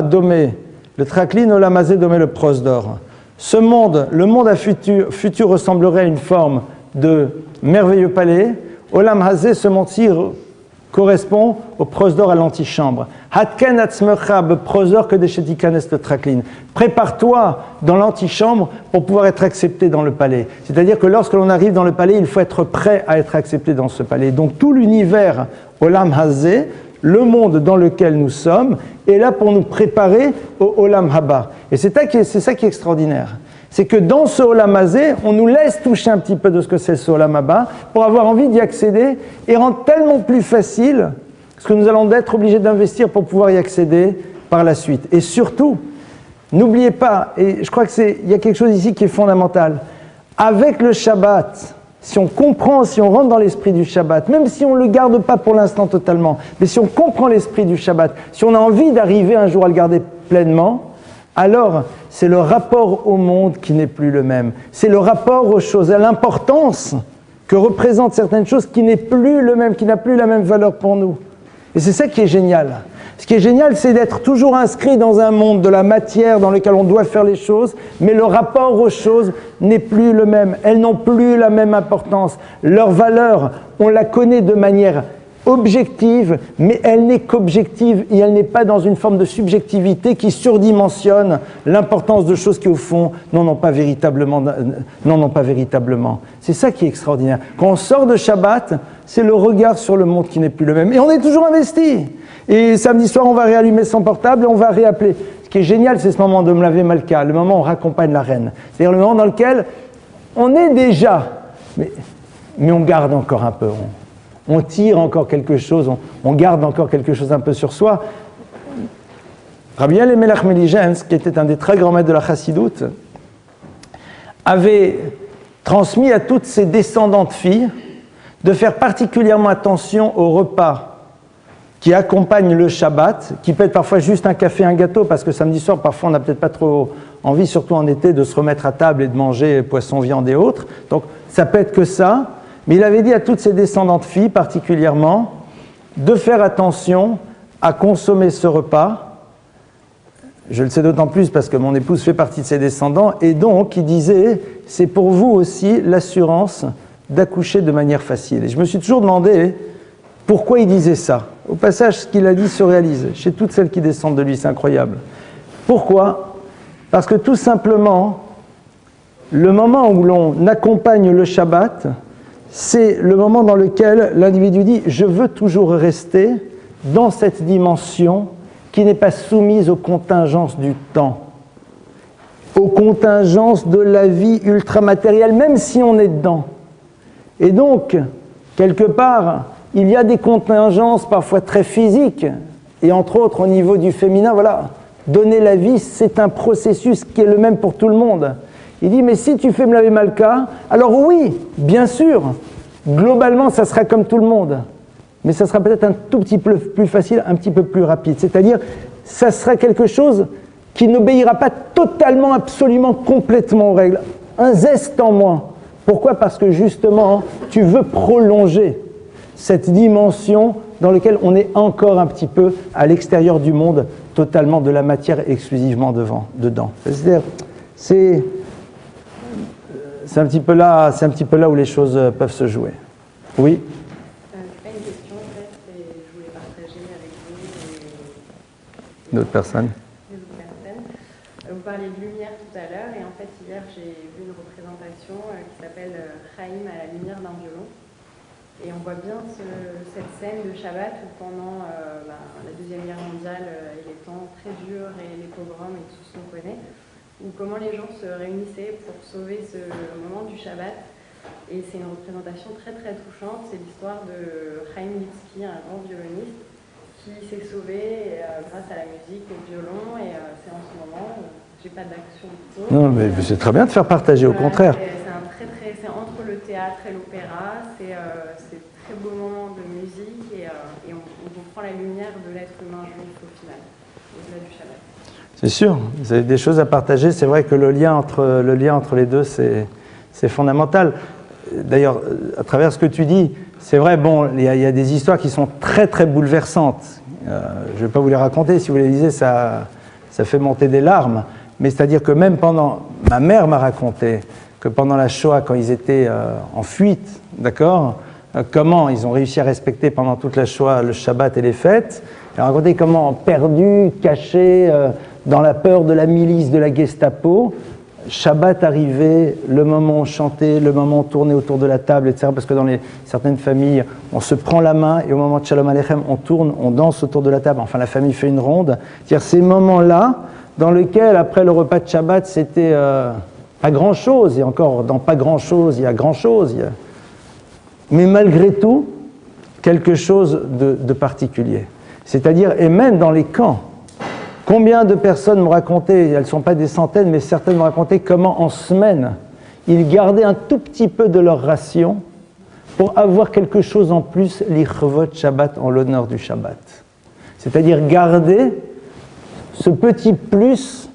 domé le traklin, Olam Hazeh domé le prosdor. Ce monde, le monde à futur ressemblerait à une forme de merveilleux palais. Olam Hazeh, ce monde-ci correspond au prosdor, à l'antichambre. Hatken atzmecha prosdor que deshetikanes le traklin. Prépare-toi dans l'antichambre pour pouvoir être accepté dans le palais. C'est-à-dire que lorsque l'on arrive dans le palais, il faut être prêt à être accepté dans ce palais. Donc tout l'univers Olam Hazeh, le monde dans lequel nous sommes, est là pour nous préparer au Olam Haba. Et c'est ça qui est extraordinaire. C'est que dans ce Olam Hazeh, on nous laisse toucher un petit peu de ce que c'est ce Olam Haba pour avoir envie d'y accéder et rendre tellement plus facile ce que nous allons être obligés d'investir pour pouvoir y accéder par la suite. Et surtout, n'oubliez pas, et je crois qu'il y a quelque chose ici qui est fondamental, avec le Shabbat, si on comprend, si on rentre dans l'esprit du Shabbat, même si on ne le garde pas pour l'instant totalement, mais si on comprend l'esprit du Shabbat, si on a envie d'arriver un jour à le garder pleinement, alors c'est le rapport au monde qui n'est plus le même. C'est le rapport aux choses, à l'importance que représentent certaines choses qui n'est plus le même, qui n'a plus la même valeur pour nous. Et c'est ça qui est génial. Ce qui est génial, c'est d'être toujours inscrit dans un monde de la matière dans lequel on doit faire les choses, mais le rapport aux choses n'est plus le même. Elles n'ont plus la même importance. Leur valeur, on la connaît de manière objective, mais elle n'est qu'objective et elle n'est pas dans une forme de subjectivité qui surdimensionne l'importance de choses qui, au fond, n'en ont pas véritablement. C'est ça qui est extraordinaire. Quand on sort de Shabbat, c'est le regard sur le monde qui n'est plus le même. Et on est toujours investi. Et samedi soir, on va réallumer son portable et on va réappeler. Ce qui est génial, c'est ce moment de Mlavé Malka, le moment où on raccompagne la reine. C'est-à-dire le moment dans lequel on est déjà, mais on garde encore un peu. On tire encore quelque chose, on garde encore quelque chose un peu sur soi. Rabbi Elimelech Meligens, qui était un des très grands maîtres de la Chassidoute, avait transmis à toutes ses descendantes filles de faire particulièrement attention au repas qui accompagne le Shabbat, qui peut être parfois juste un café, un gâteau, parce que samedi soir, parfois on n'a peut-être pas trop envie, surtout en été, de se remettre à table et de manger poisson, viande et autres. Donc ça peut être que ça. Mais il avait dit à toutes ses descendantes filles, particulièrement, de faire attention à consommer ce repas. Je le sais d'autant plus parce que mon épouse fait partie de ses descendants, et donc il disait, c'est pour vous aussi l'assurance d'accoucher de manière facile. Et je me suis toujours demandé pourquoi il disait ça. Au passage, ce qu'il a dit se réalise chez toutes celles qui descendent de lui, c'est incroyable. Pourquoi ? Parce que tout simplement, le moment où l'on accompagne le Shabbat, c'est le moment dans lequel l'individu dit « je veux toujours rester dans cette dimension qui n'est pas soumise aux contingences du temps, aux contingences de la vie ultramatérielle, même si on est dedans. » Et donc, quelque part, il y a des contingences parfois très physiques, et entre autres au niveau du féminin, voilà, donner la vie, c'est un processus qui est le même pour tout le monde. Il dit, mais si tu fais Mlavé Malka, alors oui, bien sûr, globalement, ça sera comme tout le monde, mais ça sera peut-être un tout petit peu plus facile, un petit peu plus rapide. C'est-à-dire, ça sera quelque chose qui n'obéira pas totalement, absolument, complètement aux règles. Un zeste en moins. Pourquoi ? Parce que justement, tu veux prolonger cette dimension dans laquelle on est encore un petit peu à l'extérieur du monde, totalement de la matière exclusivement dedans. C'est-à-dire, c'est un petit peu là où les choses peuvent se jouer. Oui. C'est pas une question en fait, je voulais partager avec vous d'autres personnes. Des autres personnes. Vous parliez de lumière tout à l'heure, et en fait, hier, j'ai vu une représentation qui s'appelle Chaim à la lumière d'un violon. Et on voit bien cette scène de Shabbat où pendant la Deuxième Guerre mondiale et les temps très durs et les pogroms et tout ce qu'on connaît, où comment les gens se réunissaient pour sauver ce moment du Shabbat. Et c'est une représentation très très touchante. C'est l'histoire de Chaim Lipski, un grand violoniste, qui s'est sauvé grâce à la musique, au violon. Et c'est en ce moment où j'ai pas d'action plutôt. Non, mais c'est très bien de faire partager, au contraire. C'est entre le théâtre et l'opéra. C'est très beau moment de musique et on comprend la lumière de l'être humain juif au final, au-delà du Shabbat. C'est sûr, vous avez des choses à partager. C'est vrai que le lien entre les deux, c'est fondamental. D'ailleurs, à travers ce que tu dis, c'est vrai, bon, il y a des histoires qui sont très très bouleversantes. Je ne vais pas vous les raconter, si vous les lisez, ça fait monter des larmes. Mais c'est-à-dire que même ma mère m'a raconté que pendant la Shoah, quand ils étaient en fuite, d'accord, comment ils ont réussi à respecter pendant toute la Shoah le Shabbat et les fêtes. Elle a raconté comment, perdus, cachés, dans la peur de la milice, de la Gestapo, Shabbat arrivait, le moment où on chantait, le moment où on tournait autour de la table, etc. Parce que dans certaines familles, on se prend la main et au moment de Shalom Aleichem, on tourne, on danse autour de la table. Enfin, la famille fait une ronde. C'est-à-dire ces moments-là dans lesquels, après le repas de Shabbat, c'était pas grand-chose. Et encore, dans pas grand-chose, il y a grand-chose. Mais malgré tout, quelque chose de particulier. C'est-à-dire, et même dans les camps, combien de personnes me racontaient, elles ne sont pas des centaines, mais certaines me racontaient comment en semaine, ils gardaient un tout petit peu de leur ration pour avoir quelque chose en plus, l'Ichvot Shabbat, en l'honneur du Shabbat. C'est-à-dire garder ce petit plus,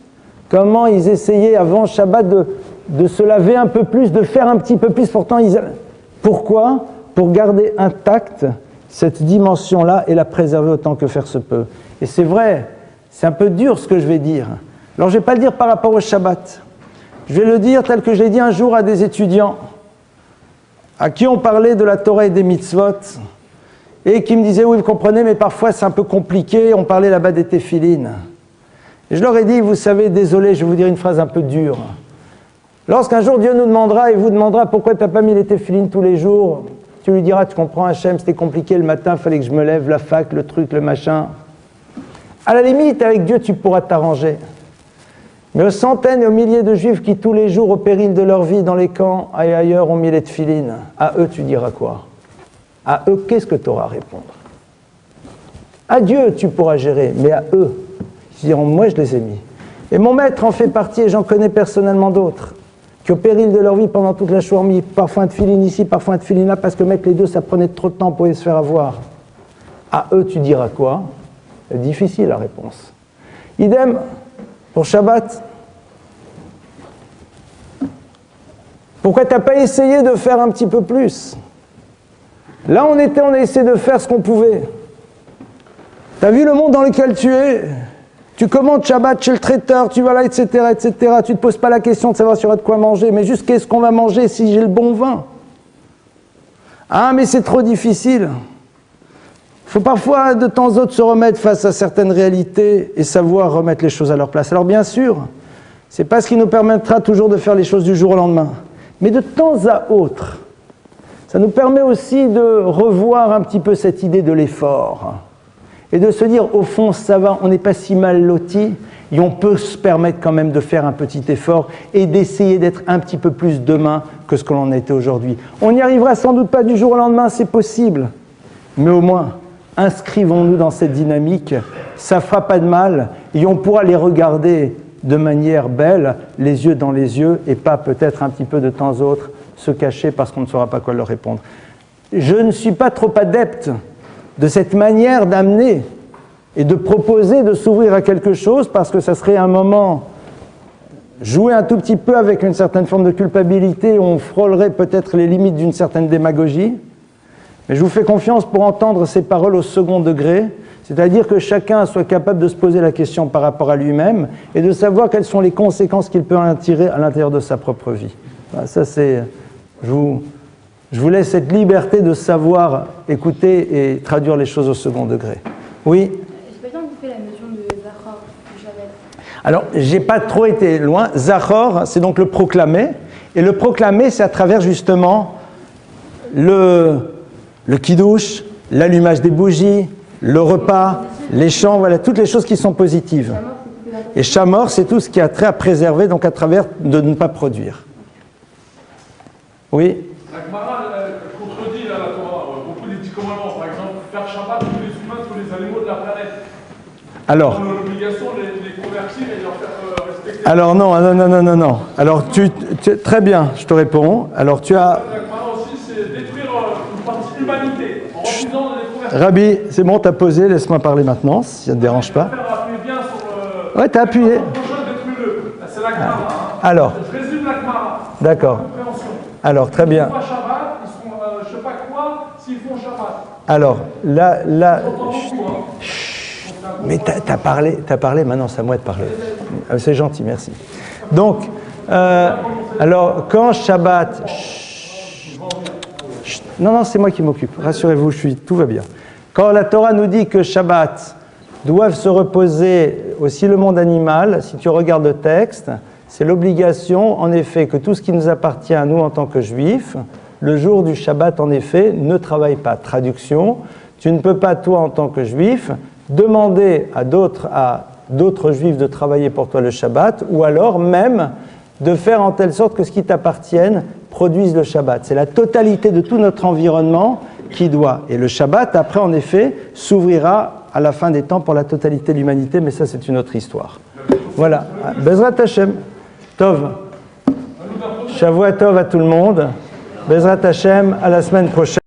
comment ils essayaient avant Shabbat de se laver un peu plus, de faire un petit peu plus. Pourtant, pourquoi ? Pour garder intacte cette dimension-là et la préserver autant que faire se peut. Et c'est vrai, c'est un peu dur ce que je vais dire. Alors je ne vais pas le dire par rapport au Shabbat. Je vais le dire tel que je l'ai dit un jour à des étudiants à qui on parlait de la Torah et des mitzvot et qui me disaient, oui, vous comprenez, mais parfois c'est un peu compliqué, on parlait là-bas des téphilines. Et je leur ai dit, vous savez, désolé, je vais vous dire une phrase un peu dure. Lorsqu'un jour Dieu nous demandera et vous demandera pourquoi tu n'as pas mis les téphilines tous les jours, tu lui diras, tu comprends Hachem, c'était compliqué le matin, il fallait que je me lève, la fac, le truc, le machin. À la limite, avec Dieu, tu pourras t'arranger. Mais aux centaines et aux milliers de Juifs qui, tous les jours, au péril de leur vie, dans les camps et ailleurs, ont mis les téphilines, à eux, tu diras quoi ? À eux, qu'est-ce que tu auras à répondre ? À Dieu, tu pourras gérer, mais à eux, ils diront, moi, je les ai mis. Et mon maître en fait partie, et j'en connais personnellement d'autres, qui, au péril de leur vie, pendant toute la Shoah, ont mis parfois un téphilin ici, parfois un téphilin là, parce que mettre les deux, ça prenait trop de temps pour les se faire avoir. À eux, tu diras quoi ? C'est difficile la réponse. Idem pour Shabbat. Pourquoi tu n'as pas essayé de faire un petit peu plus ? Là on a essayé de faire ce qu'on pouvait. Tu as vu le monde dans lequel tu es ? Tu commandes Shabbat chez le traiteur, tu vas là, etc., etc. Tu ne te poses pas la question de savoir si tu auras de quoi manger, mais juste qu'est-ce qu'on va manger si j'ai le bon vin ? Ah, mais c'est trop difficile. Il faut parfois, de temps en temps, se remettre face à certaines réalités et savoir remettre les choses à leur place. Alors bien sûr, ce n'est pas ce qui nous permettra toujours de faire les choses du jour au lendemain. Mais de temps à autre, ça nous permet aussi de revoir un petit peu cette idée de l'effort. Et de se dire, au fond, ça va, on n'est pas si mal lotis, et on peut se permettre quand même de faire un petit effort et d'essayer d'être un petit peu plus demain que ce que l'on a été aujourd'hui. On n'y arrivera sans doute pas du jour au lendemain, c'est possible. Mais au moins, inscrivons-nous dans cette dynamique, ça ne fera pas de mal, et on pourra les regarder de manière belle, les yeux dans les yeux, et pas peut-être un petit peu de temps à autre se cacher parce qu'on ne saura pas quoi leur répondre. Je ne suis pas trop adepte de cette manière d'amener et de proposer de s'ouvrir à quelque chose parce que ça serait un moment jouer un tout petit peu avec une certaine forme de culpabilité, on frôlerait peut-être les limites d'une certaine démagogie. Mais je vous fais confiance pour entendre ces paroles au second degré, c'est-à-dire que chacun soit capable de se poser la question par rapport à lui-même et de savoir quelles sont les conséquences qu'il peut en tirer à l'intérieur de sa propre vie. Voilà, ça c'est... Je vous laisse cette liberté de savoir écouter et traduire les choses au second degré. Oui ? Je sais pas bien que vous faites la mesure de Zachor, du Shabbat. Alors, j'ai pas trop été loin. Zachor, c'est donc le proclamer. Et le proclamer, c'est à travers justement le kiddush, l'allumage des bougies, le repas, les chants, voilà, toutes les choses qui sont positives. Et Shamor, c'est tout ce qui a trait à préserver, donc à travers de ne pas produire. Oui? La Gemara contredit là, la Torah. Beaucoup des 10 commandements, par exemple, faire Shabbat tous les humains, tous les animaux de la planète. Alors? On a l'obligation de les convertir et de leur faire respecter. Alors non. Alors très bien, je te réponds. Alors tu as... La Gemara aussi, c'est détruire une partie de l'humanité en refusant de les convertir. Rabbi, c'est bon, t'as posé, laisse-moi parler maintenant, si ça ne te dérange pas. Appuyer bien sur Ouais, t'as appuyé. détruis-le. C'est la Gemara. Alors, Je résume la Gemara. d'accord. Compréhension. Alors, très bien. Ils font pas Shabbat, ils seront, je sais pas quoi, s'ils font Shabbat. Alors, là... On entend beaucoup, hein. Mais t'as parlé, maintenant c'est à moi de parler. Ah, c'est gentil, merci. Donc, alors, quand Shabbat... Non, c'est moi qui m'occupe, rassurez-vous, tout va bien. Quand la Torah nous dit que Shabbat doivent se reposer aussi le monde animal, si tu regardes le texte, c'est l'obligation, en effet, que tout ce qui nous appartient à nous en tant que juifs, le jour du Shabbat, en effet, ne travaille pas. Traduction, tu ne peux pas, toi, en tant que juif, demander à d'autres juifs de travailler pour toi le Shabbat, ou alors même de faire en telle sorte que ce qui t'appartienne produise le Shabbat. C'est la totalité de tout notre environnement qui doit. Et le Shabbat, après, en effet, s'ouvrira à la fin des temps pour la totalité de l'humanité, mais ça, c'est une autre histoire. Voilà. Bezrat Hashem. Tov. Shavua Tov à tout le monde. Bezrat Hashem, à la semaine prochaine.